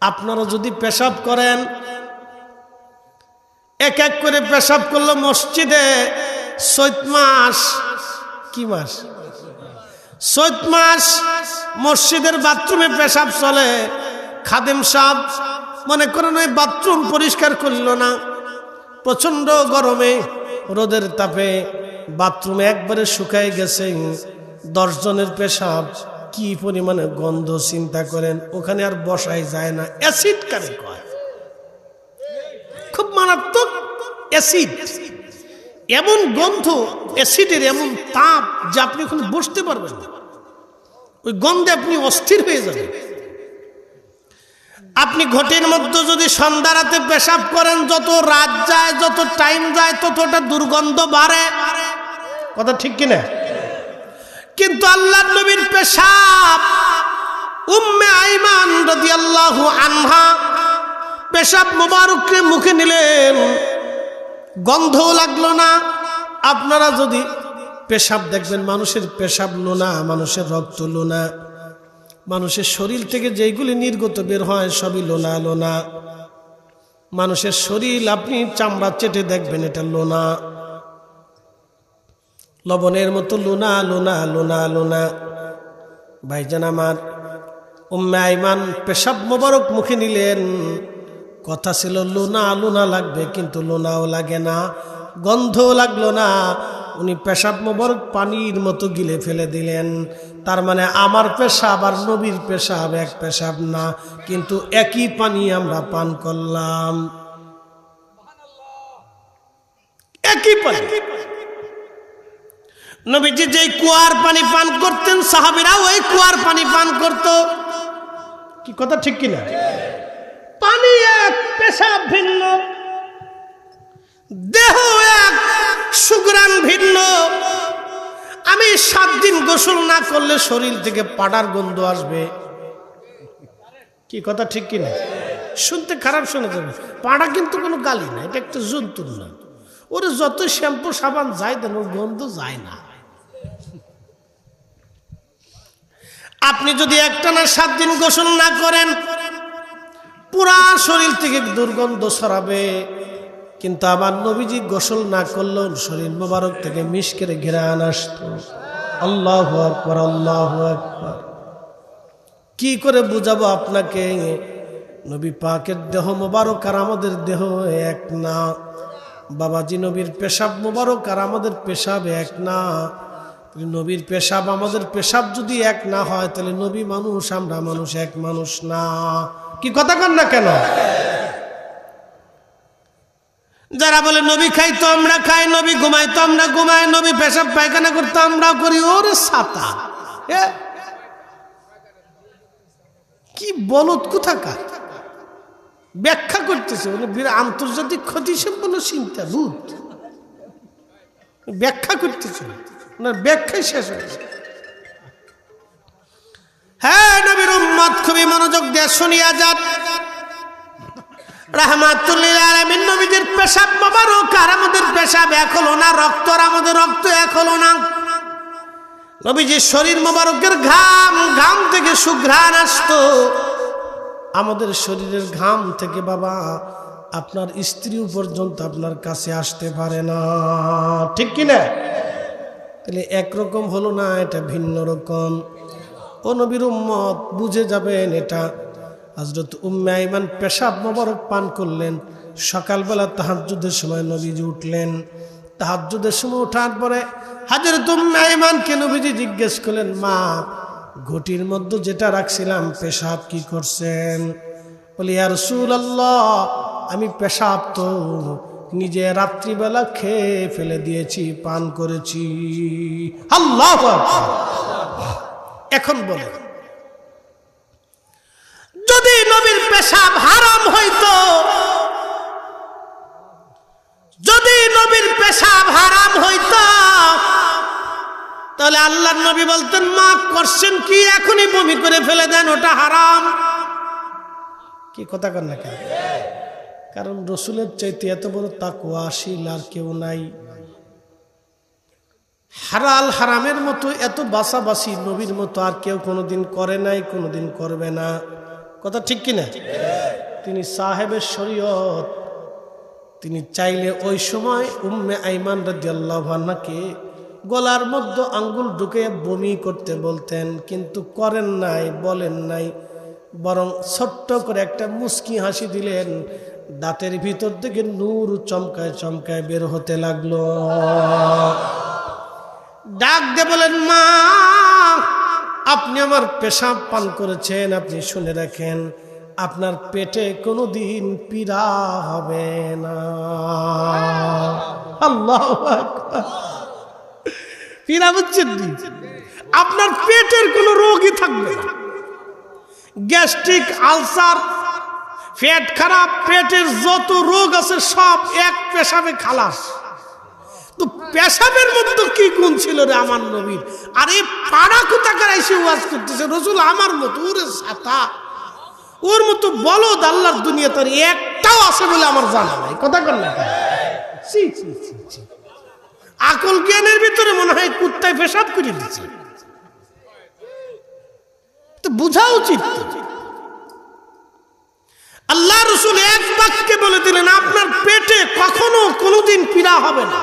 আপনারা যদি পেশাব করেন, এক এক করে পেশাব করলো মসজিদে, চৈত মাস, কি মাস? চৈত মাস মসজিদের বাথরুমে পেশাব চলে। খাদেম সাহেব মনে করেন ওই বাথরুম পরিষ্কার করল না, প্রচন্ড গরমে রোদের তাপে বাথরুমে একবারে শুকায় গেছে। 10 জনের পেশাব, কি পরিমাণে গন্ধ চিন্তা করেন। ওখানে আর বসাই যায় না, অ্যাসিড কারে কয়, খুব মারাত্মক অ্যাসিড। এমন গন্ধ, অ্যাসিডের এমন তাপ যে আপনি ওখানে বসতে পারবেন না, ওই গন্ধে আপনি অস্থির হয়ে যাবেন। আপনি ঘটির মধ্যে যদি সন্ধ্যা রাতে পেশাব করেন, যত রাত যায়, যত টাইম যায়, ততটা দুর্গন্ধ বাড়ে। কথা ঠিক কিনা? কিন্তু আল্লাহর নবীর পেশাব, উম্মে আইমান রাদিয়াল্লাহু আনহা পেশাব মোবারককে মুখে নিলেন, গন্ধও লাগলো না। আপনারা যদি পেশাব দেখবেন, মানুষের পেশাব লোনা, মানুষের রক্ত লোনা, মানুষের শরীর থেকে যেইগুলি নির্গত বের হয় সবই লোনা লোনা। মানুষের শরীর আপনি চামড়া চেটে দেখবেন, এটা লোনা, লবণের মতো লোনা লোনা লোনা লোনা। ভাইজান আমার, উম্মে আইমান পেশাব মোবারক মুখে নিলেন। কথা ছিল লোনা লোনা লাগবে, কিন্তু লোনাও লাগে না, গন্ধও লাগলো না। উনি পেশাব মোবারক পানির মতো গিলে ফেলে দিলেন। তার মানে আমার পেশাব আর নবীর পেশাব এক পেশাব না, কিন্তু একই পানি আমরা পান করলাম, একই পানি। নবীজি যেই কুয়ার পানি পান করতেন সাহাবীরা ওই কুয়ার পানি পান করত। কি কথা ঠিক কিনা? পানি এক, পেশাব ভিন্ন, দেহ এক, সুঘ্রাণ ভিন্ন। আমি 7 দিন গোসল না করলে শরীর থেকে পাড়ার গন্ধ আসবে। কি কথা ঠিক কিনা? শুনতে খারাপ শোনা যাবে, পাড়া কিন্তু কোনো গালি না, এটা একটা জন্তুর না। ওরে যত শ্যাম্পু সাবান যায় দেন ওর গন্ধ যায় না। আপনি যদি একটানা 7 দিন গোসল না করেন পুরা শরীর থেকে দুর্গন্ধ ছড়াবে। কিন্তু আমার নবীজি গোসল না করলেও শরীর মোবারক থেকে মিশকের ঘ্রাণ আসতো। আল্লাহু আকবার, আল্লাহু আকবার। কি করে বুঝাবো আপনাকে? নবী পাকের দেহ মোবারক আর আমাদের দেহ এক না। বাবাজি নবীর পেশাব মোবারক আর আমাদের পেশাব এক না। নবীর পেশাব আমাদের পেশাব যদি এক না হয় তাহলে নবী মানুষ, আমরা মানুষ, এক মানুষ না। কি কথা কন না কেন? যারা বলে নবী খাইতো আমরা খাই, নবী ঘুমাইতো আমরা ঘুমাই, নবী পেশাব পায়খানা করতো আমরা করি, ওরে ছাতা কি বলত কোথাকার ব্যাখ্যা করতেছে। আন্তর্জাতিক ক্ষতি সম্পন্ন চিন্তা ভূত ব্যাখ্যা করতেছে, ওনার ব্যাখ্যাই শেষ হয়েছে। হ্যাঁ, নবীর উম্মত খুবই মনোযোগ দিয়ে শুনিয়া যান। রাহমাতুল লিল আলামিন নবীজির পেশাব মোবারক আর আমাদের পেশাব এক হলো না, রক্ত আর আমাদের রক্ত এক হলো না। নবীজির শরীর মোবারকের ঘাম, ঘাম থেকে সুঘ্রাণ আসতো। আমাদের শরীরের ঘাম থেকে বাবা আপনার স্ত্রীও পর্যন্ত আপনার কাছে আসতে পারে না। ঠিক কিনা? তাহলে একরকম হলো না, এটা ভিন্ন রকম। ও নবীর উম্মত বুঝে যাবেন এটা। হযরত উম্মে আইমান পেশাব মোবারক পান করলেন। সকালবেলা তাহাজ্জুদের সময় নবীজি উঠলেন। তাহাজ্জুদের সময় ওঠার পরে হযরত উম্মে আইমানকে নবীজি জিজ্ঞেস করলেন, মা ঘটির মধ্যে যেটা রাখছিলাম পেশাব কি করছেন? বলি, ইয়া রাসূলুল্লাহ আমি পেশাব তো নিজে রাত্রিবেলা খেয়ে ফেলে দিয়েছি, পান করেছি। আল্লাহু আকবার। এখন বলে, যদি নবীর পেশাব হারাম হইতো, যদি নবীর পেশাব হারাম হইতো তাহলে আল্লাহর নবী বলতেন, মা করছেন কি, এখনই বমি করে ফেলে দেন, ওটা হারাম। কি কথা কন না কেন? কারণ রসুলের চাইতে এত বড় তাকওয়াশীল আর কেউ নাই। হালাল হারামের মতো এত বাছাবাছি নবীর মতো আর কেউ কোনোদিন করে নাই, কোনোদিন করবে না। কথা ঠিক কিনা? তিনি সাহেবের শরীয়ত। তিনি চাইলে ওই সময় উম্মে আইমান রাদিয়াল্লাহু আনহাকে গলার মধ্যে আঙ্গুল ঢুকে বমি করতে বলতেন, কিন্তু করেন নাই, বলেন নাই, বরং ছোট্ট করে একটা মুস্কি হাসি দিলেন। দাঁতের ভিতর থেকে নূর চমকায় চমকায় বের হতে লাগলো। ডাক দিয়ে বলেন, মা আপনি আমার পেশাব পান করেছেন, আপনি শুনে রাখেন আপনার পেটে কোনোদিন পীড়া হবে না। আল্লাহু আকবার। পীড়া বুঝছেন? আপনার পেটের কোনো রোগই থাকবে না। গ্যাস্ট্রিক, আলসার, পেট খারাপ, পেটের যত রোগ আছে সব এক পেশাবে খালাস। তো পেশাবের মধ্যে কি গুণ ছিল রে আমার নবীর? আর এই পাড়া কোথাকার এসে ওয়াজ করতেছে রসুল আমার মতো, ওরে ছাতা, ওর মতো বলদ আল্লাহর দুনিয়া তার একটাও আছে বলে আমার জানা নাই। কথা কর না, আকল জ্ঞানের ভিতরে মনে হয় কুত্তায় পেশাব করে দিচ্ছে। তো বোঝা উচিত। আল্লাহ রসুল এক বাক্যে বলে দিলেন, আপনার পেটে কখনো কোনোদিন পীড়া হবে না।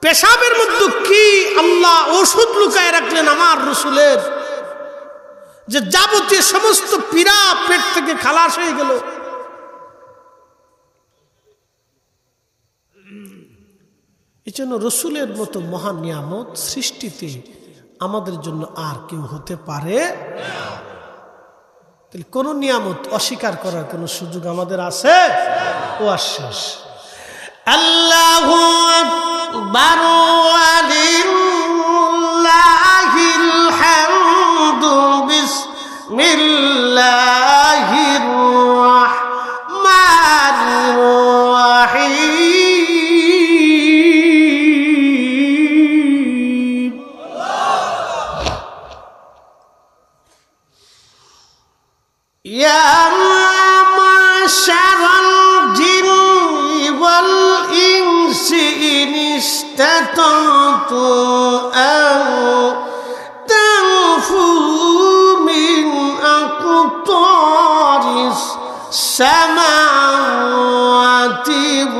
পেশাবের মধ্যে কি আল্লাহ ওষুধ লুকায় রাখলেন আমার রসুলের, যে যাবতীয় সমস্ত পীড়া পেট থেকে খালাস হয়ে গেল। এই জন্য রসুলের মতো মহান নিয়ামত সৃষ্টিতে আমাদের জন্য আর কেউ হতে পারে না। তাহলে কোন নিয়ামত অস্বীকার করার কোন সুযোগ আমাদের আছে? ও আশ্বাস। আল্লাহু আকবার। استطعتم أن تنفذوا من أقطار السماوات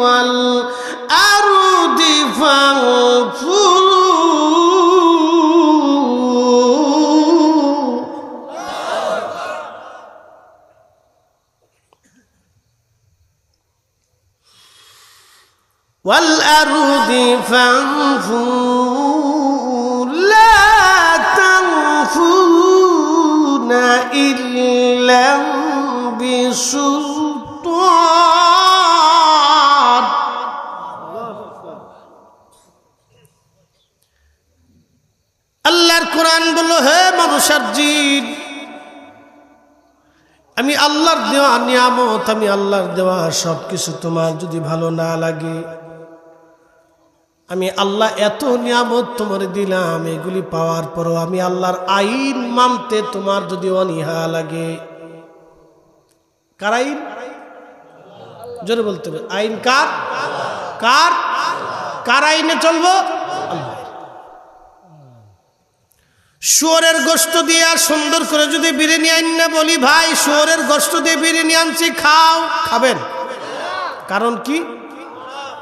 والأرض فانفذوا والأرض فانفذوا لا تنفذون إلا بسلطان আল্লাহর কোরআন বলল, হে মানুষের জিন, আমি আল্লাহর দেওয়া নিয়ামত, আমি আল্লাহর দেওয়া সব কিছু তোমার যদি ভালো না লাগে, আমি আল্লাহ এত নিয়ামত তোমার দিলাম, এগুলি পাওয়ার পরও আমি আল্লাহর আইন মানতে তোমার যদি অনীহা লাগে। কার আইন? জোরে বলতে হবে। আইন কার? কার? কার আইনে চলবো? আল্লাহ। শুয়োরের গোশত দিয়ে সুন্দর করে যদি বিরিয়ানি আইনা বলি, ভাই শুয়োরের গোশত দিয়ে বিরিয়ানি আনছি, খাও, খাবেন? কারণ কি?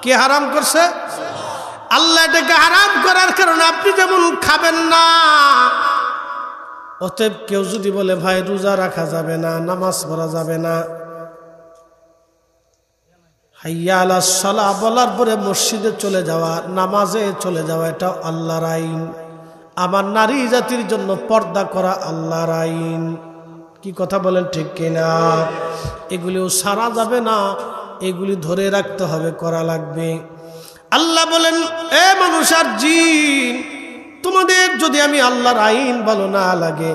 কে হারাম করছে? আল্লাহ এটাকে হারাম করার কারণে আপনি যেমন খাবেন না, অতএব কেউ যদি বলে ভাই রোজা রাখা যাবে না, নামাজ পড়া যাবে না, হাইয়া আলাস সালাহ বলার পরে মসজিদে চলে যাওয়া, নামাজে চলে যাওয়া, এটা আল্লাহর আইন। আমার নারী জাতির জন্য পর্দা করা আল্লাহর আইন। কি কথা বলেন, ঠিক কিনা? এগুলিও সারা যাবে না, এগুলি ধরে রাখতে হবে, করা লাগবে। আল্লাহ বলেন, এ মানুষ আর জিন, তোমাদের যদি আমি আল্লাহর আইন ভালো না লাগে,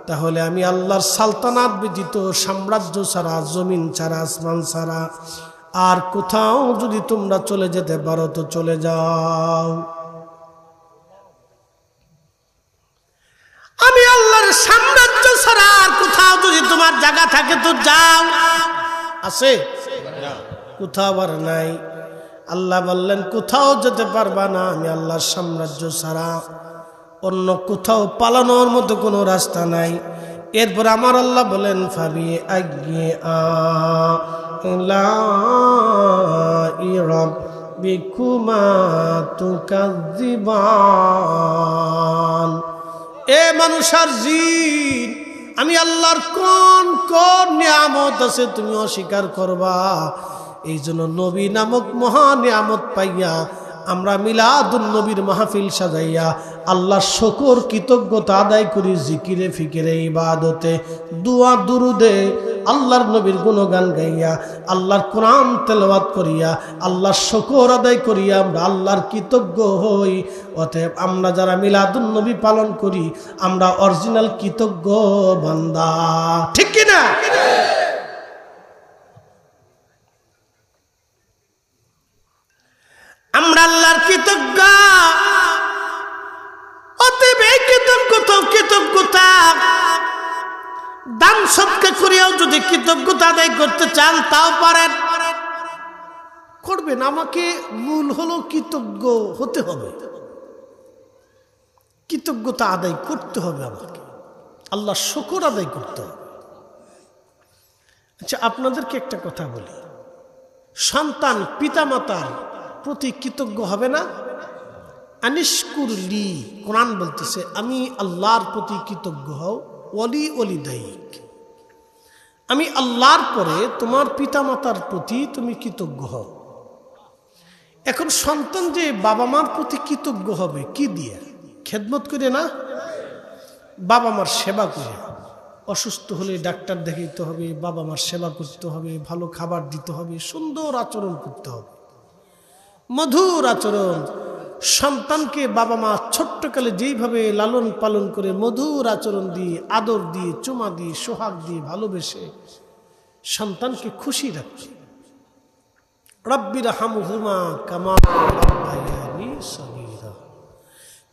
তাহলে আমি আল্লাহর সালতানাত ব্যতীত, সাম্রাজ্য ছাড়া, জমিন ছাড়া, আসমান ছাড়া আর কোথাও যদি তোমরা চলে যেতে পারো তো চলে যাও। আমি আল্লাহর সাম্রাজ্য ছাড়া আর কোথাও যদি তোমার জায়গা থাকে তো যাও। আছে? কোথাও আর নাই। আল্লাহ বললেন, কোথাও যেতে পারবা না আমি আল্লাহর সাম্রাজ্য ছাড়া, অন্য কোথাও পালানোর মতো কোনো রাস্তা নাই। এরপর আমার আল্লাহ বলেন, ফাবি আইয়ি আলাই রাব্বিকুমা তুকাযযিবান। এ মানুষ আর জিন, আমি আল্লাহর কোন কোন নিয়ামত আছে তুমি অস্বীকার করবা? এই জন্য নবী নামক মহা নিয়ামত পাইয়া আমরা মিলাদুন নবীর মাহফিল সাজাইয়া আল্লাহর শুকর কৃতজ্ঞতা আদায় করি, জিকিরে ফিকিরে ইবাদতে দুয়া দুরুদে আল্লাহর নবীর গুণগান গাইয়া আল্লাহর কোরআন তেলাওয়াত করিয়া আল্লাহর শুকর আদায় করিয়া আমরা আল্লাহর কৃতজ্ঞ হই। অতএব আমরা যারা মিলাদুন নবী পালন করি আমরা অরিজিনাল কৃতজ্ঞ বান্দা, ঠিক কিনা? আমরা আল্লাহর কৃতজ্ঞ। অতএব এই কৃতজ্ঞতা দান সদকা করিয়াও যদি কৃতজ্ঞতা আদায় করতে চান তাও পারেন, করবেন। আমাকে মূল হলো কৃতজ্ঞ হতে হবে, কৃতজ্ঞতা আদায় করতে হবে, আমাকে আল্লাহর শুকর আদায় করতে হবে। আচ্ছা, আপনাদেরকে একটা কথা বলি, সন্তান পিতামাতার প্রতি কৃতজ্ঞ হবে না? আনিশকুরলি, কোরআন বলতেছে আমি আল্লাহর প্রতি কৃতজ্ঞ হও, ওয়ালি ওয়ালিদাইক, আমি আল্লাহর পরে তোমার পিতামাতার প্রতি তুমি কৃতজ্ঞ হও। এখন সন্তান যে বাবা মার প্রতি কৃতজ্ঞ হবে কি দিয়ে? খেদমত করে না, বাবা মার সেবা করে। অসুস্থ হলে ডাক্তার দেখাইতে হবে, বাবা মার সেবা করতে হবে, ভালো খাবার দিতে হবে, সুন্দর আচরণ করতে হবে, মধুর আচরণ। সন্তানকে বাবা মা ছোট্টকালে যেইভাবে লালন পালন করে মধুর আচরণ দিয়ে, আদর দিয়ে, চুমা দিয়ে, সোহাগ দিয়ে ভালোবেসে সন্তানকে খুশি রাখছে। রব্বিরহামহুমা কামা রাব্বায়ানি সগীরা।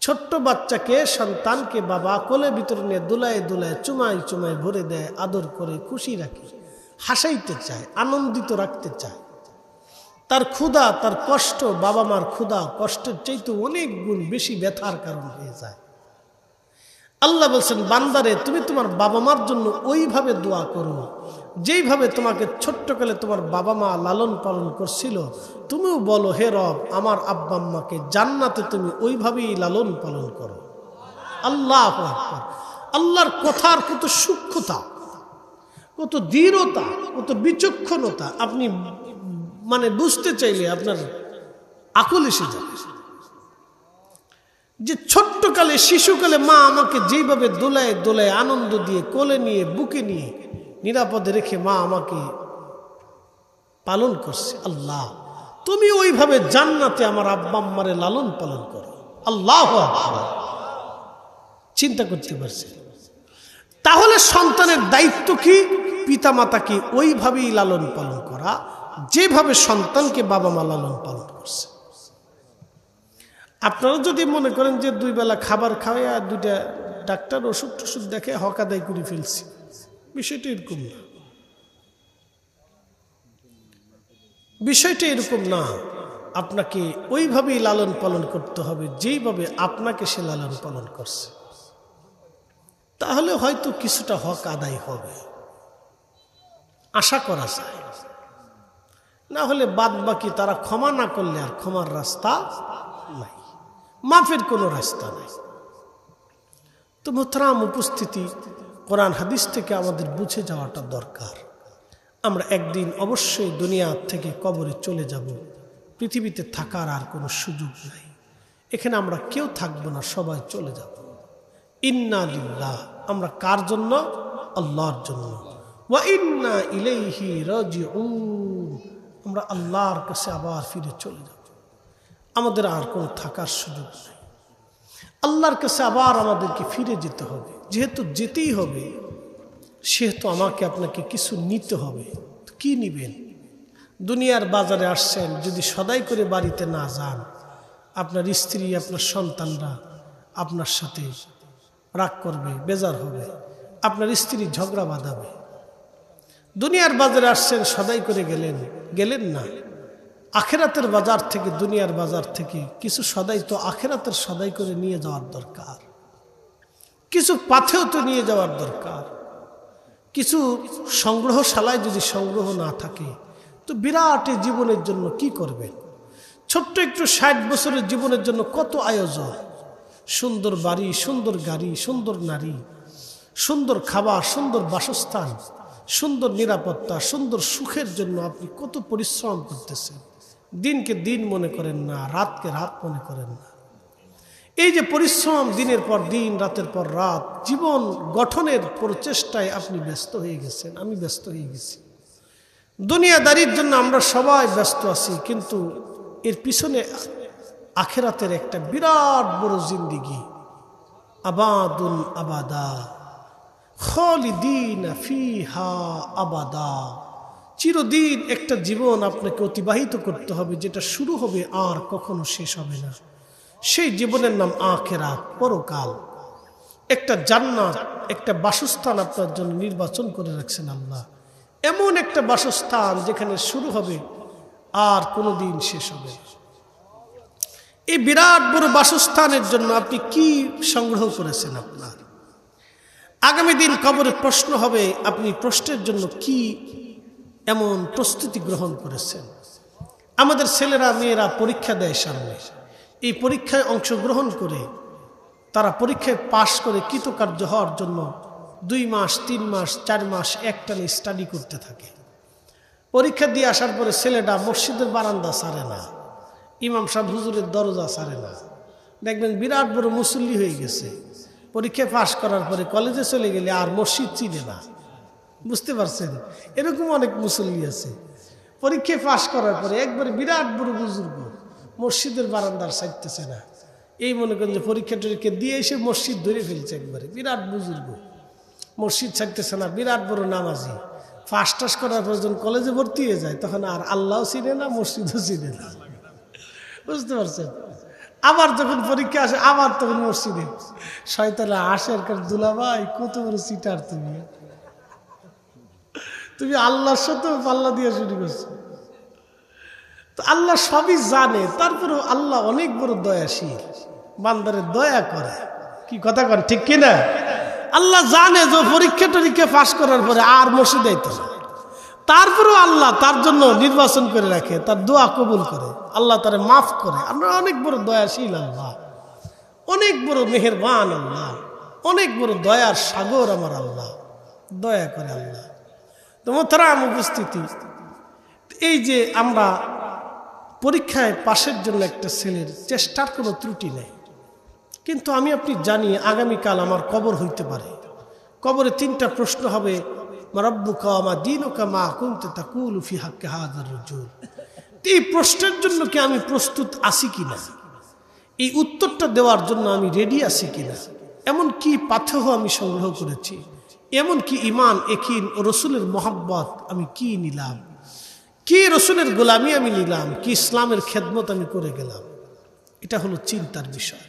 ছোট্ট বাচ্চাকে, সন্তানকে বাবা কোলে ভিতরে নিয়ে দোলায় দোলায় চুমায় চুমায় ভরে দেয়, আদর করে খুশি রাখে, হাসাইতে চায়, আনন্দিত রাখতে চায়। তার ক্ষুধা, তার কষ্ট, বাবা মার ক্ষুধা কষ্টের চাইতে অনেক গুণ বেশি ব্যথার কারণ হয়ে যায়। আল্লাহ বলছেন, বান্দারে তুমি তোমার বাবা মার জন্য ওইভাবে দোয়া করো যেইভাবে তোমাকে ছোট্টকালে তোমার বাবা মা লালন পালন করছিল। তুমিও বলো, হে রব, আমার আব্বা আম্মাকে জান্নাতে তুমি ওইভাবেই লালন পালন করো। আল্লাহু আকবার। আল্লাহর কথার কত সূক্ষ্মতা, কত দৃঢ়তা, কত বিচক্ষণতা, আপনি মানে বুঝতে চাইলে আপনার আকল এসে যাবে। যে ছোট্টকালে, শিশুকালে মা আমাকে যেইভাবে দোলায় দোলায় আনন্দ দিয়ে কোলে নিয়ে বুকে নিয়ে নিরাপদে রেখে মা আমাকে পালন করছে, আল্লাহ তুমি ওইভাবে জান্নাতে আমার আব্বা আম্মারে লালন পালন করো। আল্লাহু আকবার। চিন্তা করতে পারছি? তাহলে সন্তানের দায়িত্ব কি? পিতামাতাকে ওইভাবেই লালন পালন করা যেভাবে সন্তানকে বাবা মা লালন পালন করছে। আপনারা যদি মনে করেন যে 2 বেলা খাবার খাওয়াই আর 2টা ডাক্তার ওষুধ টষুধ দেখে হক আদায় করে ফেলছি, বিষয়টা এরকম না। বিষয়টা এরকম না। আপনাকে ওইভাবেই লালন পালন করতে হবে যেইভাবে আপনাকে সে লালন পালন করছে। তাহলে হয়তো কিছুটা হক আদায় হবে, আশা করা যায়। না হলে বাদ বাকি তারা ক্ষমা না করলে আর ক্ষমার রাস্তা নাই, মাফের কোনো রাস্তা নাই। তো মোহতারাম উপস্থিতি, কোরআন হাদিস থেকে আমাদের বুঝে যাওয়াটা দরকার। আমরা একদিন অবশ্যই দুনিয়া থেকে কবরে চলে যাব। পৃথিবীতে থাকার আর কোনো সুযোগ নাই। এখানে আমরা কেউ থাকবো না, সবাই চলে যাব। ইন্না লিল্লাহ, আমরা কার জন্য? আল্লাহর জন্য। ওয়া ইন্না ইলাইহি রাজিউন, আমরা আল্লাহর কাছে আবার ফিরে চলে যাব। আমাদের আর কোনো থাকার সুযোগ নেই। আল্লাহর কাছে আবার আমাদেরকে ফিরে যেতে হবে। যেহেতু যেতেই হবে, সেহেতু আমাকে আপনাকে কিছু নিতে হবে। কি নিবেন? দুনিয়ার বাজারে আসছেন, যদি সদাই করে বাড়িতে না যান, আপনার স্ত্রী, আপনার সন্তানরা আপনার সাথে রাগ করবে, বেজার হবে, আপনার স্ত্রী ঝগড়া বাঁধাবে। দুনিয়ার বাজারে আসছেন, সদাই করে গেলেন না। আখেরাতের বাজার থেকে, দুনিয়ার বাজার থেকে কিছু সদাই তো আখেরাতের সদাই করে নিয়ে যাওয়ার দরকার। কিছু পাথেও তো নিয়ে যাওয়ার দরকার। কিছু সংগ্রহশালায় যদি সংগ্রহ না থাকে, তো বিরাট জীবনের জন্য কি করবেন? ছোট্ট একটু 60 বছরের জীবনের জন্য কত আয়োজন, সুন্দর বাড়ি, সুন্দর গাড়ি, সুন্দর নারী, সুন্দর খাবার, সুন্দর বাসস্থান, সুন্দর নিরাপত্তা, সুন্দর সুখের জন্য আপনি কত পরিশ্রম করতেছেন। দিনকে দিন মনে করেন না, রাতকে রাত মনে করেন না। এই যে পরিশ্রম, দিনের পর দিন, রাতের পর রাত, জীবন গঠনের প্রচেষ্টায় আপনি ব্যস্ত হয়ে গেছেন, আমি ব্যস্ত হয়ে গেছি। দুনিয়াদারির জন্য আমরা সবাই ব্যস্ত আছি, কিন্তু এর পিছনে আখেরাতের একটা বিরাট বড় জিন্দিগি। আবাদুন আবাদা খালিদিনা ফিহা আবাদা, চিরদিন একটা জীবন আপনাকে অতিবাহিত করতে হবে, যেটা শুরু হবে আর কখনো শেষ হবে না। সেই জীবনের নাম আখিরাত, পরকাল। একটা জান্নাত, একটা বাসস্থান আপনার জন্য নির্বাচন করে রাখছেন আল্লাহ। এমন একটা বাসস্থান যেখানে শুরু হবে আর কোনোদিন শেষ হবে। এই বিরাট বড় বাসস্থানের জন্য আপনি কি সংগ্রহ করেছেন? আপনার আগামী দিন কবরে প্রশ্ন হবে, আপনি প্রশ্নের জন্য কি এমন প্রস্তুতি গ্রহণ করেছেন? আমাদের ছেলেরা মেয়েরা পরীক্ষা দেয় সামনে। এই পরীক্ষায় অংশগ্রহণ করে তারা পরীক্ষায় পাশ করে কৃতকার্য হওয়ার জন্য 2 মাস, 3 মাস, 4 মাস একটানে স্টাডি করতে থাকে। পরীক্ষা দিয়ে আসার পরে ছেলেটা মসজিদের বারান্দা ছাড়ে না, ইমাম সাহেব হুজুরের দরজা ছাড়ে না। দেখবেন বিরাট বড় মুসল্লি হয়ে গেছে। পরীক্ষায় পাশ করার পরে কলেজে চলে গেলে আর মসজিদ চিনে না। বুঝতে পারছেন? এরকম অনেক মুসল্লি আছে। পরীক্ষায় পাশ করার পরে একবারে বিরাট বড় বুজুর্গ, মসজিদের বারান্দার ছাড়তেছে না। এই মনে করেন যে পরীক্ষা টরীক্ষা দিয়ে এসে মসজিদ ধরে ফেলছে, একবারে বিরাট বুজুর্গ, মসজিদ ছাড়তেছে না, বিরাট বড় নামাজি। পাশ টাস করার পর যখন কলেজে ভর্তি হয়ে যায়, তখন আর আল্লাহও চিনে না, মসজিদও চিনে না। বুঝতে পারছেন? আবার যখন পরীক্ষা আসে, আবার তখন মসজিদে শয়তানে আসে, দুলাভাই কত বড় চিটার তুমি আল্লাহর সাথে পাল্লা দিয়ে শুরু করছো। তো আল্লাহ সবই জানে, তারপরেও আল্লাহ অনেক বড় দয়াশীল, বান্দারে দয়া করে। কি কথা কন ঠিক কিনা? আল্লাহ জানে যে পরীক্ষা পাশ করার পরে আর মসজিদে যাইতে না, তারপরেও আল্লাহ তার জন্য নির্বাচন করে রাখে, তার দোয়া কবুল করে, আল্লাহ তারে মাফ করে। আমরা অনেক বড় দয়াশীল আল্লাহ, অনেক বড় মেহেরবান আল্লাহ, অনেক বড় দয়ার সাগর আমার আল্লাহ, দয়া করে আল্লাহ। তো মোহতারাম উপস্থিতি, এই যে আমরা পরীক্ষায় পাশের জন্য একটা ছেলের চেষ্টার কোনো ত্রুটি নেই, কিন্তু আমি আপনি জানি আগামীকাল আমার কবর হইতে পারে। কবরে 3টা প্রশ্ন হবে, রাব্বুকা ওয়া মা দীনুকা মা কুনতা তাকুলু ফি হাক্কি হাযার রাজুল। এই প্রশ্নের জন্য কি আমি প্রস্তুত আছি কিনা, এই উত্তরটা দেওয়ার জন্য আমি রেডি আছি কিনা, এমন কি পাথেহ আমি সংগ্রহ করেছি, এমন কি ইমান একিন ও রসুলের মোহাব্বত আমি কি নিলাম, কি রসুলের গোলামি আমি নিলাম, কি ইসলামের খেদমত আমি করে গেলাম। এটা হলো চিন্তার বিষয়।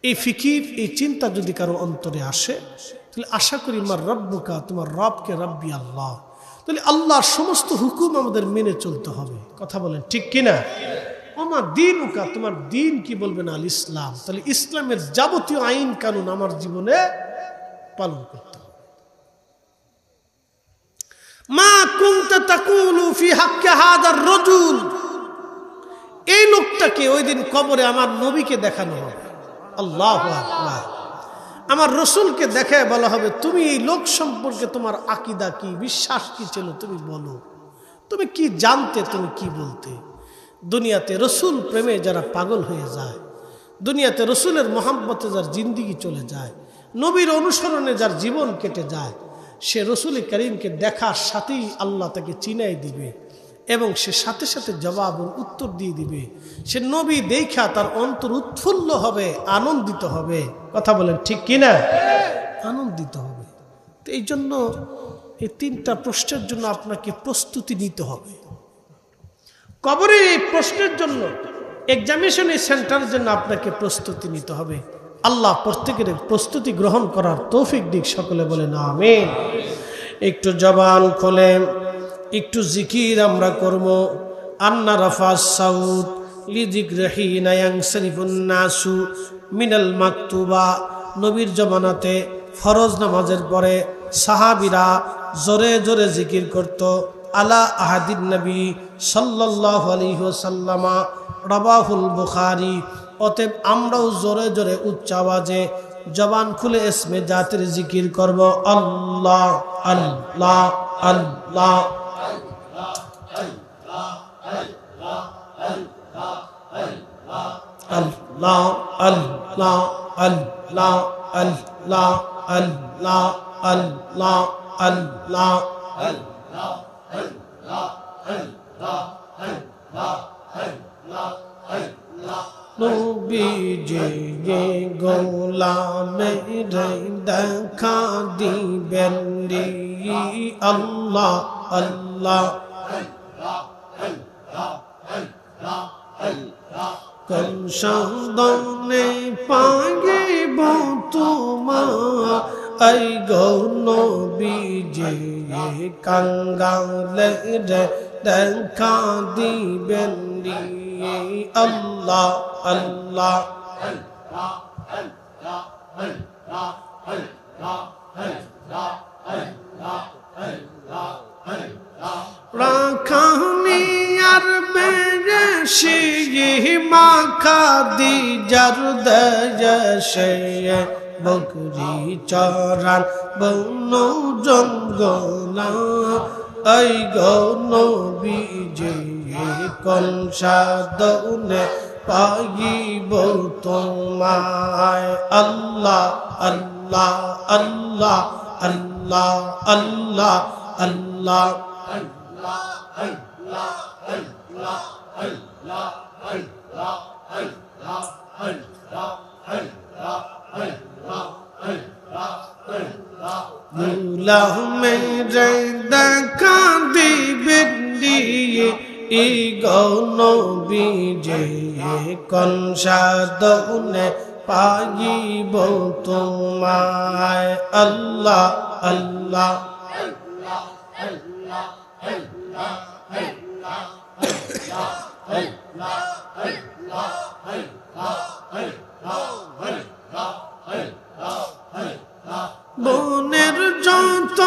এই ফিকির, এই চিন্তা যদি কারো অন্তরে আসে, তাহলে আশা করি মার রব্বুকা, তোমার রবকে রব্বি আল্লাহ, তাহলে আল্লাহর সমস্ত হুকুম আমাদের মেনে চলতে হবে। কথা বলেন ঠিক কিনা? আমার দীনুকা, তোমার দিন কি বলবেন? আল ইসলাম, তাহলে ইসলামের যাবতীয় আইন কানুন আমার জীবনে পালন করতে হবে। মা কুনতা তাকুলু ফি হাক্কি হাযার রাজুল, এই লোকটাকে ওই দিন কবরে আমার নবীকে দেখানো হবে। আল্লাহু আকবার। আমার রসুলকে দেখায় বলা হবে, তুমি এই লোক সম্পর্কে তোমার আকীদা কি, বিশ্বাস কি ছিল, তুমি বলো, তুমি কি জানতে, তুমি কি বলতে। দুনিয়াতে রসুল প্রেমে যারা পাগল হয়ে যায়, দুনিয়াতে রসুলের মোহাব্বতে যার জিন্দিগি চলে যায়, নবীর অনুসরণে যার জীবন কেটে যায়, সে রসুল করিমকে দেখার সাথেই আল্লাহ তাকে চিনাই দিবে এবং সে সাথে সাথে জবাব ও উত্তর দিয়ে দিবে। সে নবী দেখা তার অন্তর উৎফুল্ল হবে, আনন্দিত হবে। কথা বলেন ঠিক কিনা? আনন্দিত হবে। তো এই জন্য এই 3টা প্রশ্নের জন্য আপনাকে প্রস্তুতি নিতে হবে। কবরে এই প্রশ্নের জন্য, এক্সামিনেশন সেন্টারের জন্য আপনাকে প্রস্তুতি নিতে হবে। আল্লাহ প্রত্যেকের প্রস্তুতি গ্রহণ করার তৌফিক দিক। সকলে বলেন আমিন। একটু জবান খোলে, একটু জিকির আমরা করব। আন্না রাফাস সাউদ লিযিকরিহি নায়ানসারিফুন নাসু মিনাল মাকতুবা। নবীর জমানাতে ফরজ নামাজের পরে সাহাবীরা জোরে জোরে জিকির করত, আলা আহাদিন নবী সাল্লাল্লাহু আলাইহি ওয়াসাল্লাম, রাবাহুল বুখারী। অতএব আমরাও জোরে জোরে উচ্চ আওয়াজে জবান খুলে ইসমে জাতের জিকির করব। আল্লাহ আল্লাহ আল্লাহ আল্লাহ আল্লাহ আল্লাহ আল্লাহ আল্লাহ আল্লাহ আল্লাহ নবীজি গোলামের দেখা দিবেন রে। আল্লাহ আল্লাহ কোন সদনে পাইব তোমার, এই গো নবীজি কাঙ্গালে দেখা দিবেন রে। আল্লাহ আল্লাহ রাখানি আর বেশি মাখা দি যার দেশে, বকরি চরান বন জঙ্গলা, এই গো নবীজি কোন সাধনে পাইব তোমায়। আল্লাহ আল্লাহ আল্লাহ আল্লাহ আল্লাহ আল্লাহ দুলাহ মেরে দেখা দিবেন দিয়ে, এই গো নবীজি কোন সাধনে পাইব তোমায়। আল্লাহ আল্লাহ বনের যত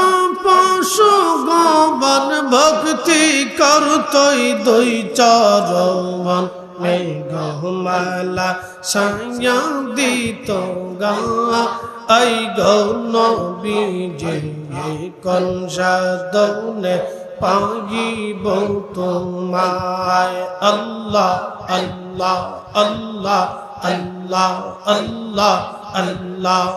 পশু গবন ভক্তি করতই দুই চরণ মেঘমালা সায়া দিত গা আই গৌনবীজে কোন সাধনে পাইব তোমায় আল্লাহ আল্লাহ আল্লাহ আল্লাহ আল্লাহ আল্লাহ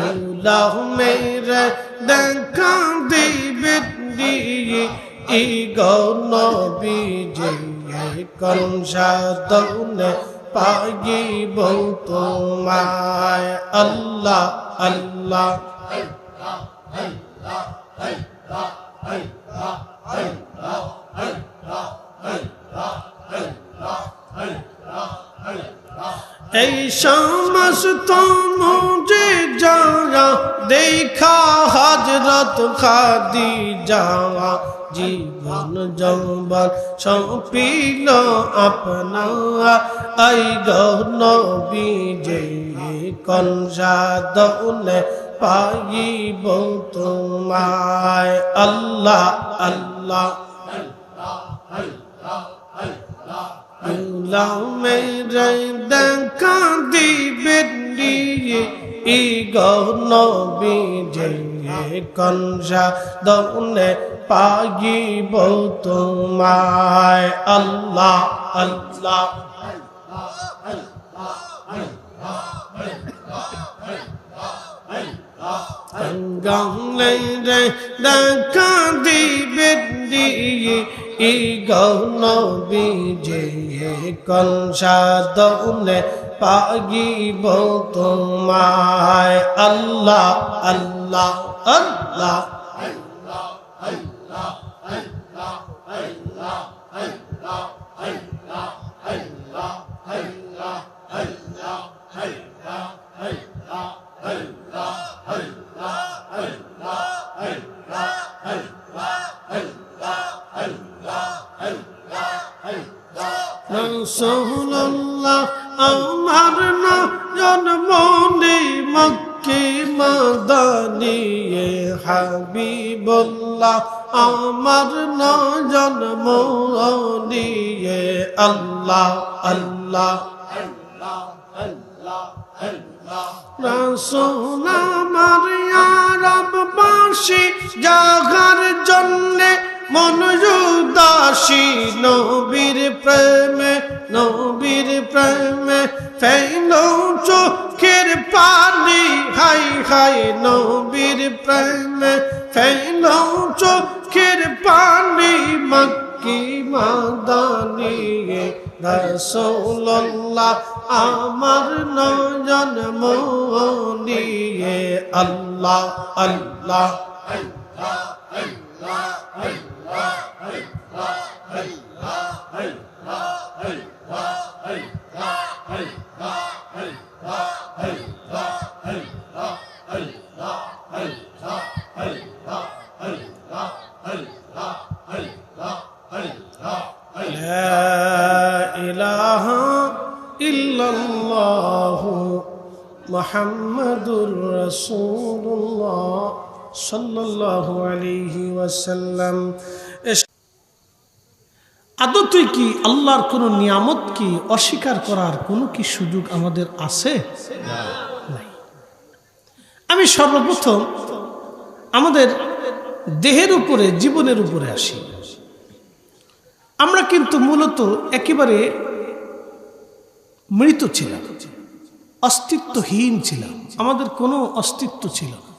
আল্লাহ মেরে দেখা দিবে ই গৌনবীজে কোন সাধনে পাইব তোমায় আল্লাহ আল্লাহ এই সমস্ত মুজে যারা দেখা হযরত খাদিজা জীবন যৌবন সঁপিল আপনা আই গৌনবীজে কোন সাধনে পাইব তোমায় আল্লাহ আল্লাহ আল্লাহ মেরে দেখা দিবে ই গৌনবীজে কোন সাধনে পাইব তোমায় আল্লাহ আল্লাহ গালে রে দেখা দিবে ই গৌনবীজে কোন সাধনে পাইব তোমায় আল্লাহ আল্লাহ আল্লাহ রাসূলুল্লাহ আমার না জন্মনি মক্কে মদনিয়ে হাবিবুল্লাহ আমার না জন্মনি আল্লাহ আল্লাহ রাসূল আমার ইয়া রব্বাসী জাগার জন্যে মন উদাসী নবীর প্রেমে ফেলো চোখের পানি হাই হাই নবীর প্রেমে ফেলো চোখের পানি মক্কি মাদানি রাসূলুল্লাহ আমার নয়ন মনিয়ে আল্লাহ আল্লাহ মুহাম্মাদুর রাসূলুল্লাহ সাল্লাল্লাহু আলাইহি ওয়াসাল্লাম। আদতই কি আল্লাহর কোন নিয়ামত কি অস্বীকার করার কোনো কি সুযোগ আমাদের আছে? নাই। আমি সর্বপ্রথম আমাদের দেহের উপরে জীবনের উপরে আসি। আমরা কিন্তু মূলত একেবারে মৃত ছিলাম, অস্তিত্বহীন ছিলাম, আমাদের কোনো অস্তিত্ব ছিল না।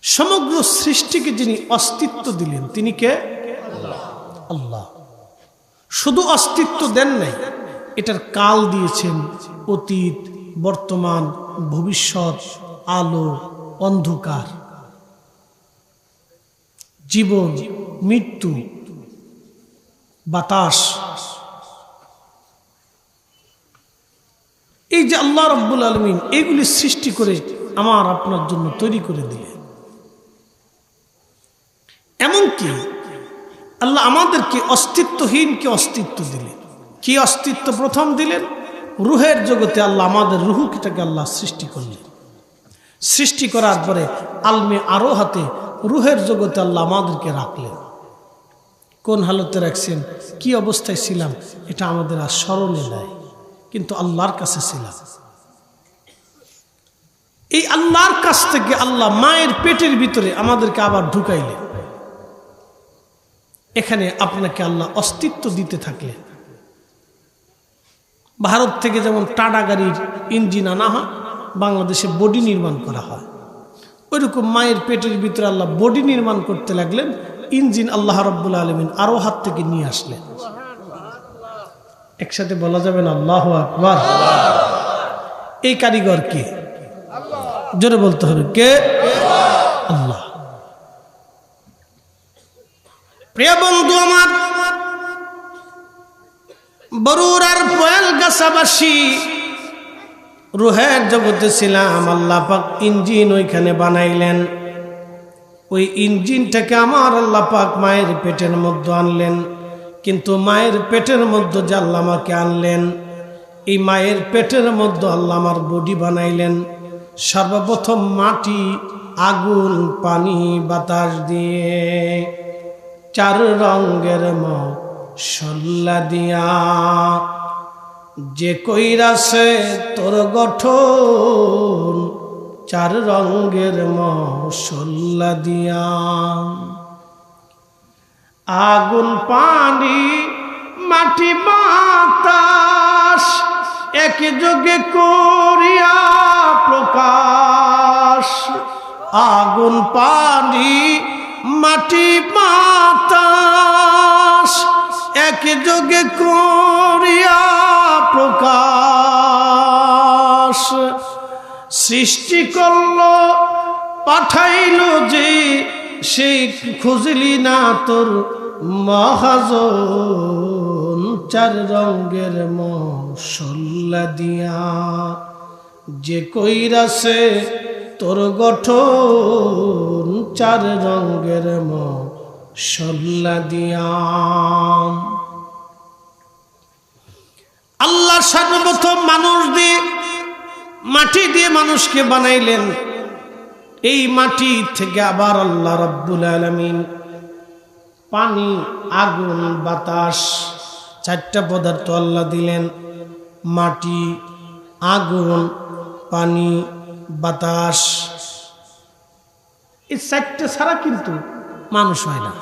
সমগ্র সৃষ্টিকে যিনি অস্তিত্ব দিলেন তিনি কে? আল্লাহ। শুধু অস্তিত্ব দেন নাই, এটার কাল দিয়েছেন, অতীত, বর্তমান, ভবিষ্যৎ, আলো, অন্ধকার, জীবন, মৃত্যু, বাতাস। এই যে আল্লাহ রাব্বুল আলামিন এগুলি সৃষ্টি করে আমার আপনার জন্য তৈরি করে দিলেন। এমনকি আল্লাহ আমাদেরকে অস্তিত্বহীনকে অস্তিত্ব দিলেন। কি অস্তিত্ব প্রথম দিলেন? রুহের জগতে আল্লাহ আমাদের রুহটাকে আল্লাহ সৃষ্টি করলেন। সৃষ্টি করার পরে আলমে আরো হাতে রুহের জগতে আল্লাহ আমাদেরকে রাখলেন। কোন হালতে রাখছেন, কি অবস্থায় ছিলাম, এটা আমাদের আর স্মরণে নাই, কিন্তু আল্লাহর কাছে ছিলাম। এই আল্লাহর কাছ থেকে আল্লাহ মায়ের পেটের ভিতরে আমাদেরকে আবার ঢুকাইলেন। এখানে আপনাকে আল্লাহ অস্তিত্ব দিতে থাকলেন। ভারত থেকে যেমন টাটা গাড়ির ইঞ্জিন আনা হয়, বাংলাদেশে বডি নির্মাণ করা হয়, ওইরকম মায়ের পেটের ভিতরে আল্লাহ বডি নির্মাণ করতে লাগলেন। ইঞ্জিন আল্লাহ রাব্বুল আলামিন আরো হাত থেকে নিয়ে আসলেন। একসাথে বলা যাবে না আল্লাহু আকবার? এই কারিগর কে? জোরে বলতে হবে, কে? আল্লাহ। প্রিয় বন্ধু আমার, বরুড়ার পয়েল গাছাবাসী রুহের জগতে ছিলাম, আল্লাহ পাক ইঞ্জিন ওইখানে বানাইলেন। ওই ইঞ্জিনটাকে আমার আল্লাহ পাক মায়ের পেটের মধ্যে আনলেন। কিন্তু মায়ের পেটের মধ্যে যে আল্লাহ আমাকে আনলেন, এই মায়ের পেটের মধ্যে আল্লাহ আমার বডি বানাইলেন। সর্বপ্রথম মাটি, আগুন, পানি, বাতাস দিয়ে, চার রঙের মশলা দিয়া, যে কইরাছে তোর গঠন, চার রঙের মশলা দিয়া। আগুন, পানি, মাটি, বাতাস একযোগে করিয়া প্রকাশ। আগুন, পানি, মাটি, বাতাস একযোগে করিয়া প্রকাশ। সৃষ্টি করল, পাঠাইল যে, সেই খুঁজলি না তোর মহাজন, চার রঙের মশলা দিয়া, যে কইরাছে তোর গঠন, চার রঙের মশলা দিয়া। আল্লাহ সর্বপ্রথম মানুষ দিয়ে, মাটি দিয়ে মানুষকে বানাইলেন। এই মাটি থেকে আবার আল্লাহ রাব্বুল আলামিন পানি, আগুন, বাতাস, চারটা পদার্থ আল্লাহ দিলেন। মাটি, আগুন, পানি, বাতাস, এই চারটা ছাড়া কিন্তু মানুষ হয় না।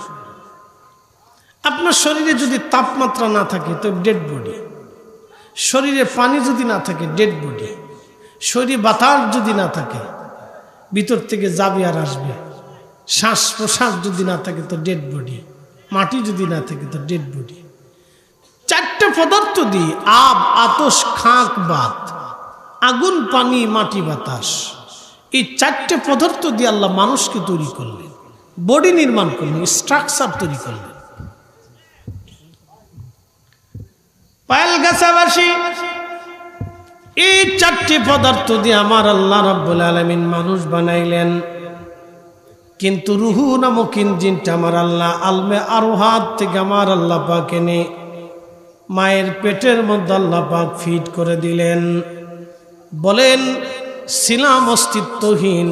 আপনার শরীরে যদি তাপমাত্রা না থাকে তো ডেড বডি, শরীরে পানি যদি না থাকে ডেড বডি, শরীরে বাতাস যদি না থাকে ভিতর থেকে যাবে আর আসবে, শ্বাস প্রশ্বাস যদি না থাকে তো ডেড বডি, মাটি যদি না থাকে তো ডেড বডি। চারটে পদার্থ দিয়ে, আব, আতশ, খাক, বাত, আগুন, পানি, মাটি, বাতাস, এই চারটে পদার্থ দিয়ে আল্লাহ মানুষকে তৈরি করলেন, বডি নির্মাণ করলেন, স্ট্রাকচার তৈরি করলেন। পায়েলগাছাবাসী এই চারটি পদার্থ দিয়ে আমার আল্লাহ রাব্বুল আলামিন মানুষ বানাইলেন। কিন্তু রুহু নামক ইঞ্জিনটা আমার আল্লাহ আলমে আরোহাত থেকে আমার আল্লাহ পাক এনে মায়ের পেটের মধ্যে আল্লাহ পাক ফিট করে দিলেন। বলেন, ছিলাম অস্তিত্বহীন,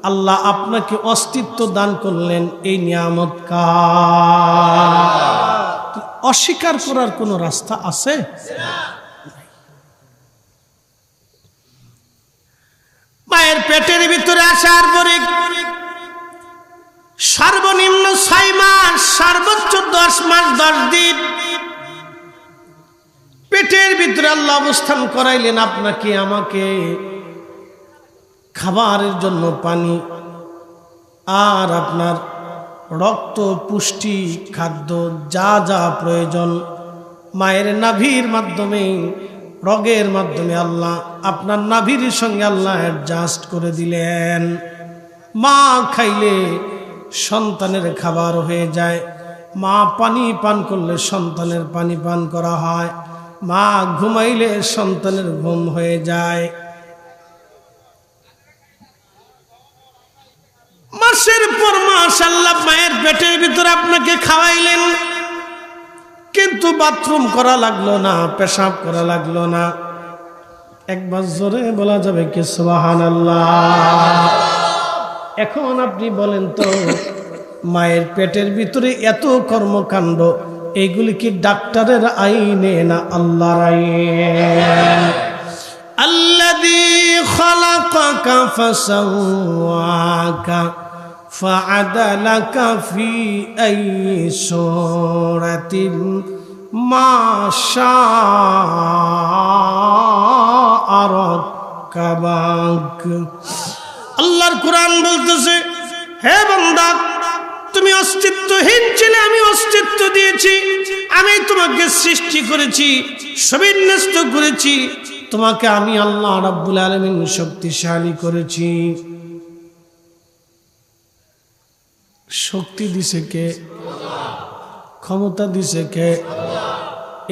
আল্লাহ আপনাকে অস্তিত্ব দান করলেন, এই নিয়ামত কার? অস্বীকার করার কোনো রাস্তা আছে? মায়ের পেটের ভিতরে আসার পরে সর্বনিম্ন 6 মাস, সর্বোচ্চ 10 মাস 10 দিন পেটের ভিতরে আল্লাহ অবস্থান করাইলেন আপনাকে আমাকে। খাবারের জন্য পানি আর আপনার রক্ত, পুষ্টি, খাদ্য, যা যা প্রয়োজন মায়ের নাভির মাধ্যমে, রগের মাধ্যমে আল্লাহ আপনার নাভির সঙ্গে আল্লাহ অ্যাডজাস্ট করে দিলেন। মা খাইলে সন্তানের খাবার হয়ে যায়, মা পানি পান করলে সন্তানের পানি পান করা হয়, মা ঘুমাইলে সন্তানের ঘুম হয়ে যায়। মাসের পর মাস আল্লাহ মায়ের পেটের ভিতরে আপনাকে খাওয়াইলেন। কিন্তু বাথরুম করা লাগলো না, পেশাব করা লাগলো না। একবার জোরে বলা যাবে কি সুবহানাল্লাহ। এখন আপনি বলেন তো, মায়ের পেটের ভিতরে এত কর্মকাণ্ড, এইগুলি কি ডাক্তারের আইনে না আল্লাহর আইন? আল্লাযী খালাকাকা ফাসাওয়াকা ফাআদালাকা ফি আইয়ি সূরাতিন মা শাআ রাক্কাবাক। আল্লাহর কোরআন বলতেছে, হে বান্দা, তুমি অস্তিত্বহীন ছিলে, আমি অস্তিত্ব দিয়েছি। আমি তোমাকে সৃষ্টি করেছি, সুবিন্যস্ত করেছি। তোমাকে আমি আল্লাহ রাব্বুল আলামিন শক্তিশালী করেছি। শক্তি দিছে কে? ক্ষমতা দিছে কে?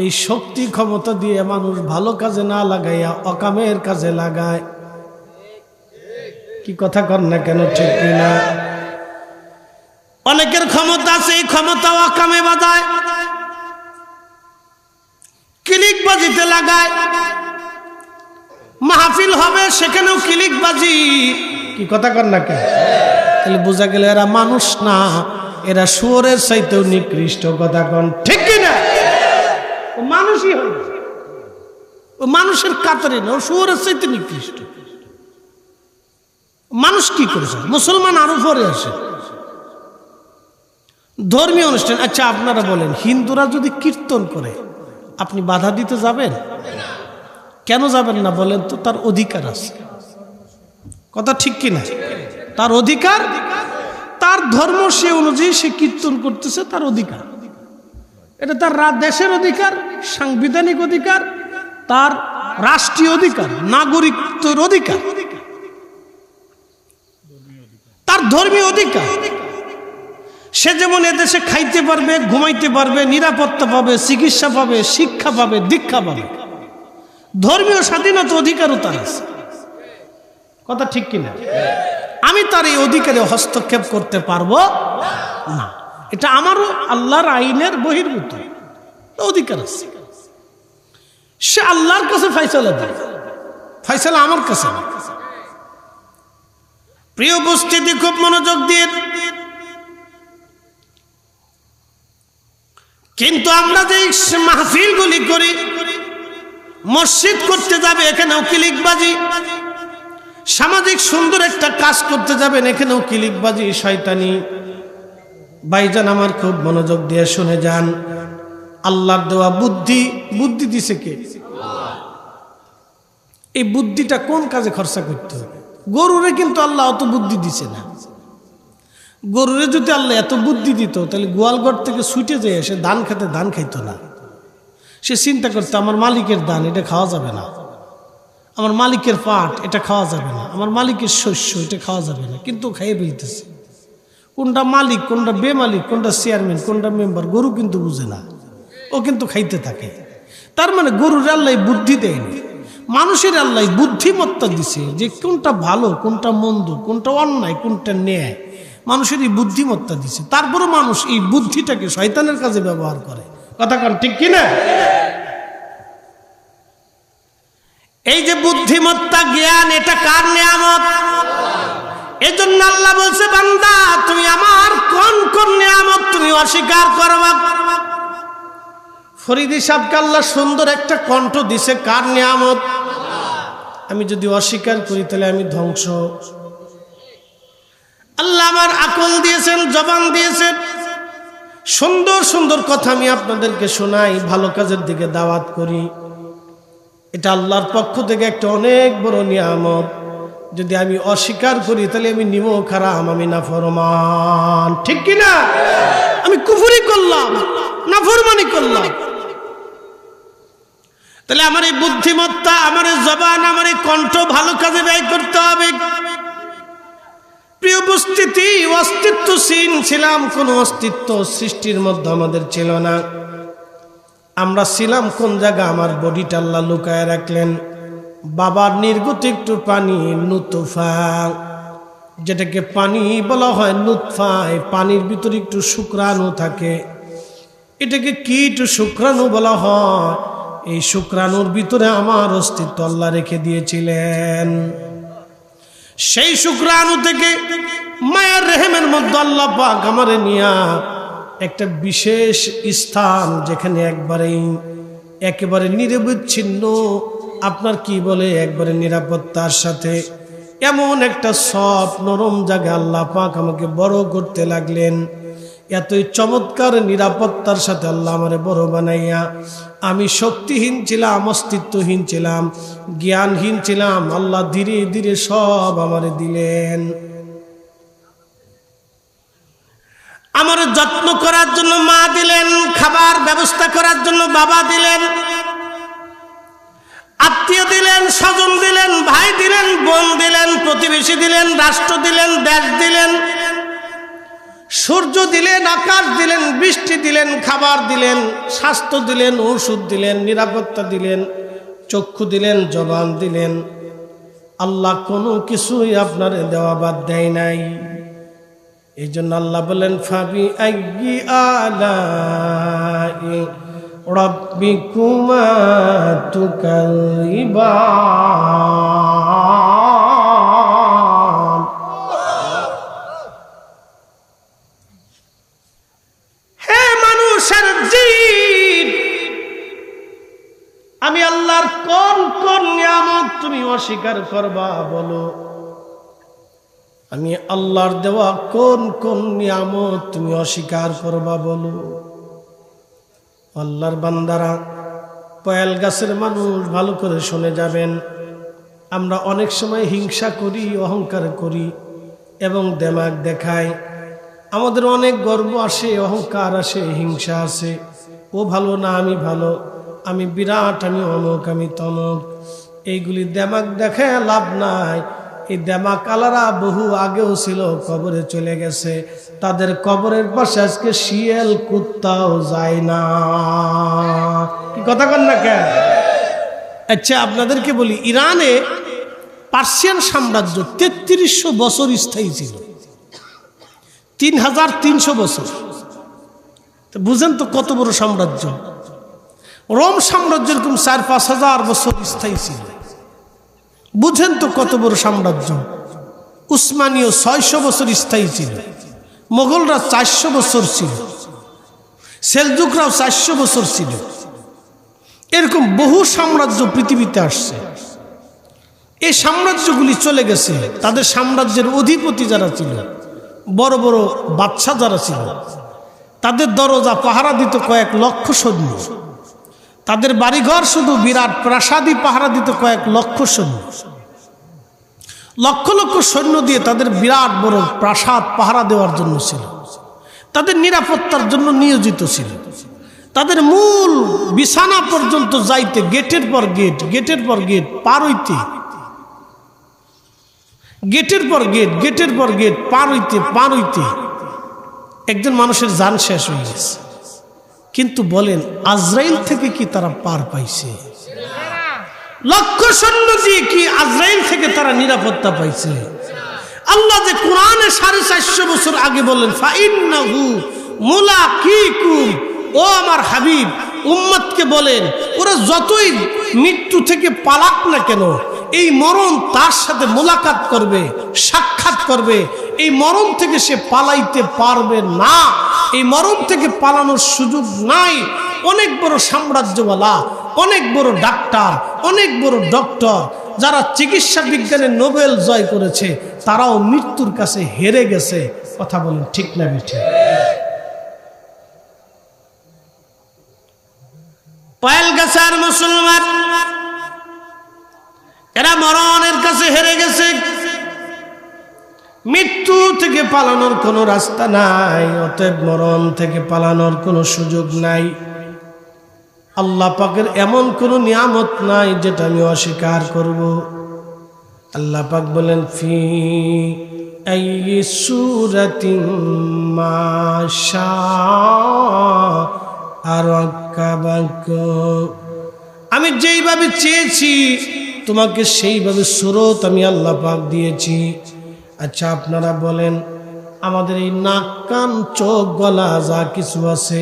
এই শক্তি ক্ষমতা দিয়ে মানুষ ভালো কাজে না লাগাইয়া অকামের কাজে লাগায়। কি কথা কর না কেন, ঠিক কিনা? অনেকের ক্ষমতা আছে, এই ক্ষমতা অকামে বাজায়, ক্লিকবাজিতে লাগায়। মাহফিল হবে, সেখানেও ক্লিকবাজি। কি কথা কর না কেন? তাহলে বোঝা গেল এরা মানুষ না, এরা শুয়োরের চাইতেও নিকৃষ্ট। কথা কন, ঠিক কিনা? ও মানুষই হবে, ও মানুষের কাতারে না, ও শুয়োরের চাইতে নিকৃষ্ট। মানুষ কি করেছে? মুসলমান আরো পরে আসে ধর্মীয় অনুষ্ঠান। আচ্ছা আপনারা বলেন, হিন্দুরা যদি কীর্তন করে আপনি বাধা দিতে যাবেন? কেন যাবেন না বলেন তো? তার অধিকার আছে। কথা ঠিক কিনা? তার অধিকার, তার ধর্ম সে অনুযায়ী সে কীর্তন করতেছে, তার অধিকার। এটা তার দেশের অধিকার, সাংবিধানিক অধিকার, তার রাষ্ট্রীয় অধিকার, নাগরিকত্বের অধিকার, তার ধর্মীয় অধিকার। সে যেমন এদেশে খাইতে পারবে, ঘুমাইতে পারবে, নিরাপত্তা পাবে, চিকিৎসা পাবে, শিক্ষা পাবে, দীক্ষা পাবে। ধর্মীয় স্বাধীনতা অধিকারও তার আছে। কথা ঠিক কিনা? আমি তার এই অধিকারে হস্তক্ষেপ করতে পারবো না। এটা আমারও আল্লাহর আইনের বহির্ভূত অধিকার আছে। সে আল্লাহর কাছে ফয়সালা দেয়, ফয়সালা আমার কাছে না। প্রিয় উপস্থিতি, খুব মনোযোগ দিয়ে। কিন্তু আমরা যে মাহফিলগুলি করি, মসজিদ করতে যাবে এখানেও ক্লিকবাজি, সামাজিক সুন্দর একটা কাজ করতে যাবেন এখানেও ক্লিকবাজি, শয়তানি। ভাইজান আমার, খুব মনোযোগ দিয়ে শুনে যান। আল্লাহর দেওয়া বুদ্ধি, বুদ্ধি দিছে কে? এই বুদ্ধিটা কোন কাজে খরচা করতে হবে? গরুরে কিন্তু আল্লাহ অত বুদ্ধি দিছে না। গরুরে যদি আল্লাহ এত বুদ্ধি দিত, তাহলে গোয়ালঘর থেকে ছুটে যেয়ে সে ধান খেতে ধান খাইতো না। সে চিন্তা করতো, আমার মালিকের ধান, এটা খাওয়া যাবে না। আমার মালিকের পাট, এটা খাওয়া যাবে না। আমার মালিকের শস্য, এটা খাওয়া যাবে না। কিন্তু খাইয়ে ফেলতেছে। কোনটা মালিক, কোনটা বেমালিক, কোনটা চেয়ারম্যান, কোনটা মেম্বার, গরু কিন্তু বুঝে না। ও কিন্তু খাইতে থাকে। তার মানে গরুর আল্লাহ বুদ্ধি দেয়নি, মানুষের আল্লাহ বুদ্ধিমত্তা দিছে যে কোনটা ভালো, কোনটা মন্দ, কোনটা অন্যায়, কোনটা ন্যায়। মানুষের এই বুদ্ধিমত্তা দিছে। তারপরে মানুষ এই বুদ্ধিটাকে শয়তানের কাজে ব্যবহার করে। কথা কন, ঠিক কিনা? এই যে বুদ্ধিমত্তা, জ্ঞান, এটা কার নিয়ামত? এজন্য আল্লাহ বলছে, বান্দা তুমি আমার কোন কোন নিয়ামত তুমি অস্বীকার করবা? ফরিদি সাহেবকে আল্লাহ সুন্দর একটা কণ্ঠ দিছে, কার নিয়ামত? আমি যদি অস্বীকার করি তাহলে আমি ধ্বংস। আল্লাহ আমার আকল দিয়েছেন, জবান দিয়েছেন, সুন্দর সুন্দর কথা আমি আপনাদেরকে শোনাই, ভালো কাজের দিকে দাওয়াত করি। এটা আল্লাহর পক্ষ থেকে একটা অনেক বড় নিয়ামত। যদি আমি অস্বীকার করি তাহলে আমি নিমক হারাম, আমি নাফরমান। ঠিক কিনা? আমি কুফরি করলাম, নাফরমানি করলাম। তাহলে আমার এই বুদ্ধিমত্তা, আমার এই জবান, আমার এই কণ্ঠ ভালো কাজে ব্যয় করতে হবে। প্রিয় উপস্থিতি, অস্তিত্বহীন ছিলাম, কোনো অস্তিত্ব সৃষ্টির মধ্যে আমাদের ছিল না। আমরা ছিলাম কোন জায়গা? আমার বডিটা আল্লাহ লুকায় রাখলেন। বাবার নির্গত একটু পানি, নুতফা, যেটাকে পানি বলা হয় নুতফা। এই পানির ভিতরে একটু শুক্রাণু থাকে। এটাকে কীট শুক্রাণু বলা হয়। এই শুক্রাণুর ভিতরে আমার অস্তিত্ব আল্লাহ রেখে দিয়েছিলেন। সেই শুক্রাণু থেকে মায়ের রেহেমের মধ্যে আল্লাহ পাক আমারে নিয়া একটা বিশেষ স্থান, যেখানে একেবারে নিরবিচ্ছিন্ন, আপনার কি বলে, একবারে নিরাপত্তার সাথে এমন একটা সফট নরম জায়গা আল্লাহ পাক আমাকে বড় করতে লাগলেন। এতই চমৎকার নিরাপত্তার সাথে আল্লাহ আমারে বড় বানাইয়া, আমি শক্তিহীন ছিলাম, অস্তিত্বহীন ছিলাম, জ্ঞানহীন ছিলাম, আল্লাহ ধীরে ধীরে সব আমারে দিলেন। আমার যত্ন করার জন্য মা দিলেন, খাবার ব্যবস্থা করার জন্য বাবা দিলেন, আত্মীয় দিলেন, স্বজন দিলেন, ভাই দিলেন, বোন দিলেন, প্রতিবেশী দিলেন, রাষ্ট্র দিলেন, দেশ দিলেন, সূর্য দিলেন, আকাশ দিলেন, বৃষ্টি দিলেন, খাবার দিলেন, স্বাস্থ্য দিলেন, ঔষধ দিলেন, নিরাপত্তা দিলেন, চক্ষু দিলেন, জবান দিলেন। আল্লাহ কোনো কিছুই আপনার দেওয়া বাদ দেয় নাই। এই জন্য আল্লাহ বলেন, ফাবি আইয়ি আলাই রাব্বিকুমা তুকাযিবান। হে মানুষের জিন, আমি আল্লাহর কোন কোন নিয়ামত তুমি অস্বীকার করবা বলো? আমি আল্লাহর দেওয়া কোন কোন নিয়ামত তুমি অস্বীকার করবা বলো? আল্লাহর বান্দারা, পয়াল গাছের মানুষ, ভালো করে শুনে যাবেন। আমরা অনেক সময় হিংসা করি, অহংকার করি এবং দেমাগ দেখাই। আমাদের অনেক গর্ব আসে, অহংকার আসে, হিংসা আসে। ও ভালো না, আমি ভালো, আমি বিরাট, আমি অমুক, আমি তমুক। এইগুলি দেমাগ দেখায় লাভ নাই। এই দেমাক আলারা বহু আগেও ছিল, কবরে চলে গেছে। তাদের কবরের পাশে আজকে শিয়াল কুত্তাও যায় না। কি কথা কন না কেন? আচ্ছা, আপনাদেরকে বলি, ইরানে পার্সিয়ান সাম্রাজ্য 3300 বছর স্থায়ী ছিল, 3300 বছর। বুঝেন তো কত বড় সাম্রাজ্য। রোম সাম্রাজ্য এরকম 4-5 হাজার বছর স্থায়ী ছিল। বুঝেন তো কত বড় সাম্রাজ্য। উসমানীয় 600 বছর স্থায়ী ছিল, মোগলরা 400 বছর ছিল, সেলজুকরাও 400 বছর ছিল। এরকম বহু সাম্রাজ্য পৃথিবীতে আসছে। এই সাম্রাজ্যগুলি চলে গেছে। তাদের সাম্রাজ্যের অধিপতি যারা ছিল, বড় বড় বাদশা যারা ছিল, তাদের দরজা পাহারা দিত কয়েক লক্ষ সৈন্য। তাদের বাড়িঘর শুধু বিরাট প্রাসাদী পাহারা দিত কয়েক লক্ষ সৈন্য। লক্ষ লক্ষ সৈন্য দিয়ে তাদের বিরাট বড় প্রাসাদ পাহারা দেওয়ার জন্য ছিল। তাদের নিরাপত্তার জন্য নিয়োজিত ছিল। তাদের মূল বিছানা পর্যন্ত যাইতে গেটের পর গেট, গেটের পর গেট পার হইতে, গেটের পর গেট, গেটের পর গেট পার হইতে একজন মানুষের জান শেষ হয়ে গেছে। কিন্তু বলেন, আজরাইল থেকে কি তারা পার পাইছে? লক্ষ সৈন্য দিয়ে কি আজরাইল থেকে তারা নিরাপত্তা পাইছে? আল্লাহ যে কোরআনে 450 বছর আগে বললেন, ফাইন্নাহু মুলাকিকুম, ও আমার হাবিব, উম্মতকে বলেন, ওরা যতই মৃত্যু থেকে পালাক না কেন, এই মরণ তার সাথে মোলাকাত করবে, সাক্ষাৎ করবে। এই মরণ থেকে সে পালাইতে পারবে না। এই মরণ থেকে পালানোর সুযোগ নাই। অনেক বড় সাম্রাজ্যওয়ালা, অনেক বড় ডাক্তার, অনেক বড় ডক্টর, যারা চিকিৎসা বিজ্ঞানে নোবেল জয় করেছে, তারাও মৃত্যুর কাছে হেরে গেছে। কথা বলেন ঠিক না বেঠে? পায়েল গাছার মুসলমান, এরা মরণের কাছে হেরে গেছে। মৃত্যু থেকে পালানোর কোনো রাস্তা নাই, অতএব মরণ থেকে পালানোর কোনো সুযোগ নাই। আল্লাহ পাকের এমন কোনো নিয়ামত নাই যেটা আমি অস্বীকার করব। আল্লাহ পাক বলেন, ফি আইয়ি সূরাতিন মা শাআ রাক্কাবাকুম, আমি যেইভাবে চেয়েছি তোমাকে সেইভাবে সূরত আমি আল্লাহ পাক দিয়েছি। আচ্ছা, আপনারা বলেন, আমাদের এই নাক কান চোখ গলা যা কিছু আছে,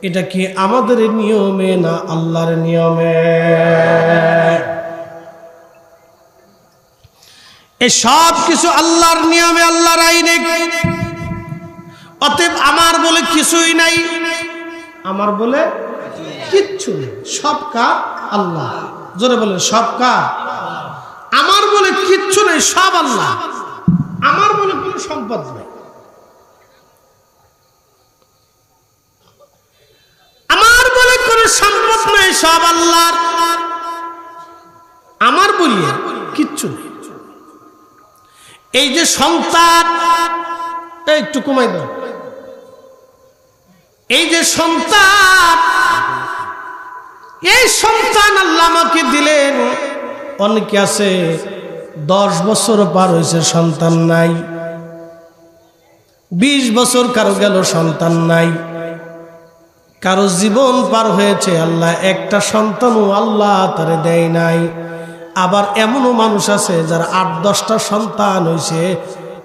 এটা কি আমাদের নিয়মে না আল্লাহর নিয়মে? এই সব কিছু আল্লাহর নিয়মে, আল্লাহর আইনে। অতএব আমার বলে কিছুই নাই, আমার বলে কিচ্ছু নেই। সব কার? আল্লাহ। জোরে বলেন সব কার? আমার বলে কিচ্ছু নেই, সব আল্লাহ। আমার বলে কোনো সম্পদ নেই, আমার বলে কোনো সম্পদ নেই, সব আল্লাহর। আমার বলিয়ে কিচ্ছু নেই। এই যে সন্তান, একটু কমাই দাও, এই যে সন্তান, এই সন্তান আল্লাহ আমাকে দিলেন। অনেকে আছে 10 বছর পার হয়েছে সন্তান নাই, 20 বছর কারো গেল সন্তান নাই, কারো জীবন পার হয়েছে আল্লাহ একটা সন্তানও আল্লাহ তারে দেয় নাই। আবার এমনও মানুষ আছে যার 8-10টা সন্তান হয়েছে,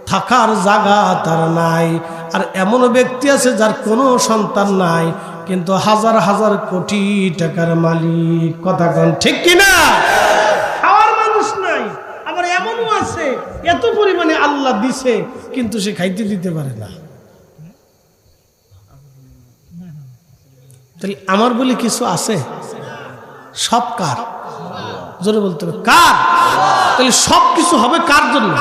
থাকার জায়গা তার নাই। আর এমনও ব্যক্তি আছে যার কোনো সন্তান নাই, কিন্তু হাজার হাজার কোটি টাকার মালিক। কথা কোন ঠিক কিনা? খাওয়ার মানুষ নাই। আবার এমনও আছে এত পরিমাণে আল্লাহ দিছে, কিন্তু সে খাইতে দিতে পারে না। তাহলে আমার বলে কিছু আছে? সব কার? জোরে বলতে হবে কার? তাহলে সব কিছু হবে কার জন্য?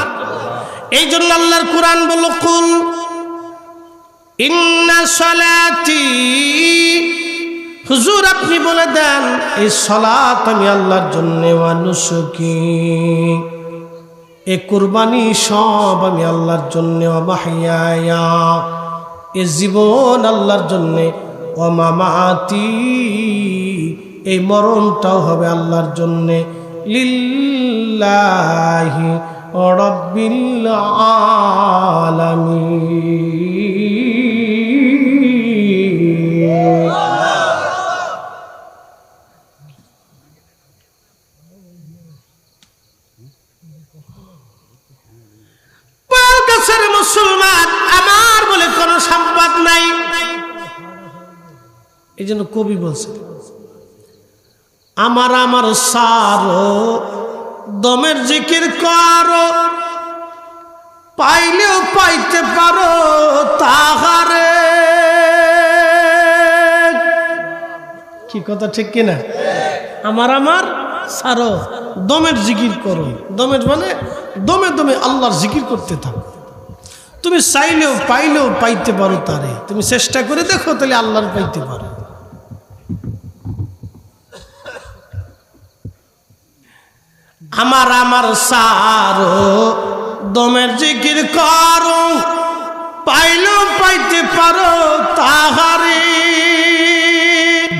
এই জন্য আল্লাহর কোরআন বলল, কুল ইন্না সালাতি, হুজুর আপনি বলে দেন এই সালাত আমি আল্লাহর জন্য, ওয়া নুসুকি, এই কুরবানি সব আমি আল্লাহর জন্য, ওয়া মাহইয়ায়া, এই জীবন আল্লাহর জন্য, ওয়া মামাতি, এই মরণটাও হবে আল্লাহর জন্য, লিল্লাহি রাব্বিল আলামিন। পালকাছের মুসলমান, আমার বলে কোনো সম্পদ নাই। এই জন্য কবি বলছে, আমার আমার সারো দমের জিকির করো, পাইলেও পাইতে পারো তাহারে। কি কথা ঠিক কিনা? আমার আমার সারো দমের জিকির করো। দমের মানে দমে দমে আল্লাহর জিকির করতে থাকো। তুমি চাইলেও পাইলেও পাইতে পারো তারে। তুমি চেষ্টা করে দেখো, তাহলে আল্লাহর পাইতে পারো। আমার আমার সারো দমের জিকির করো, পাইলেও পাইতে পারো তাহারে।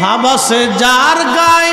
ভাবাসে যার গায়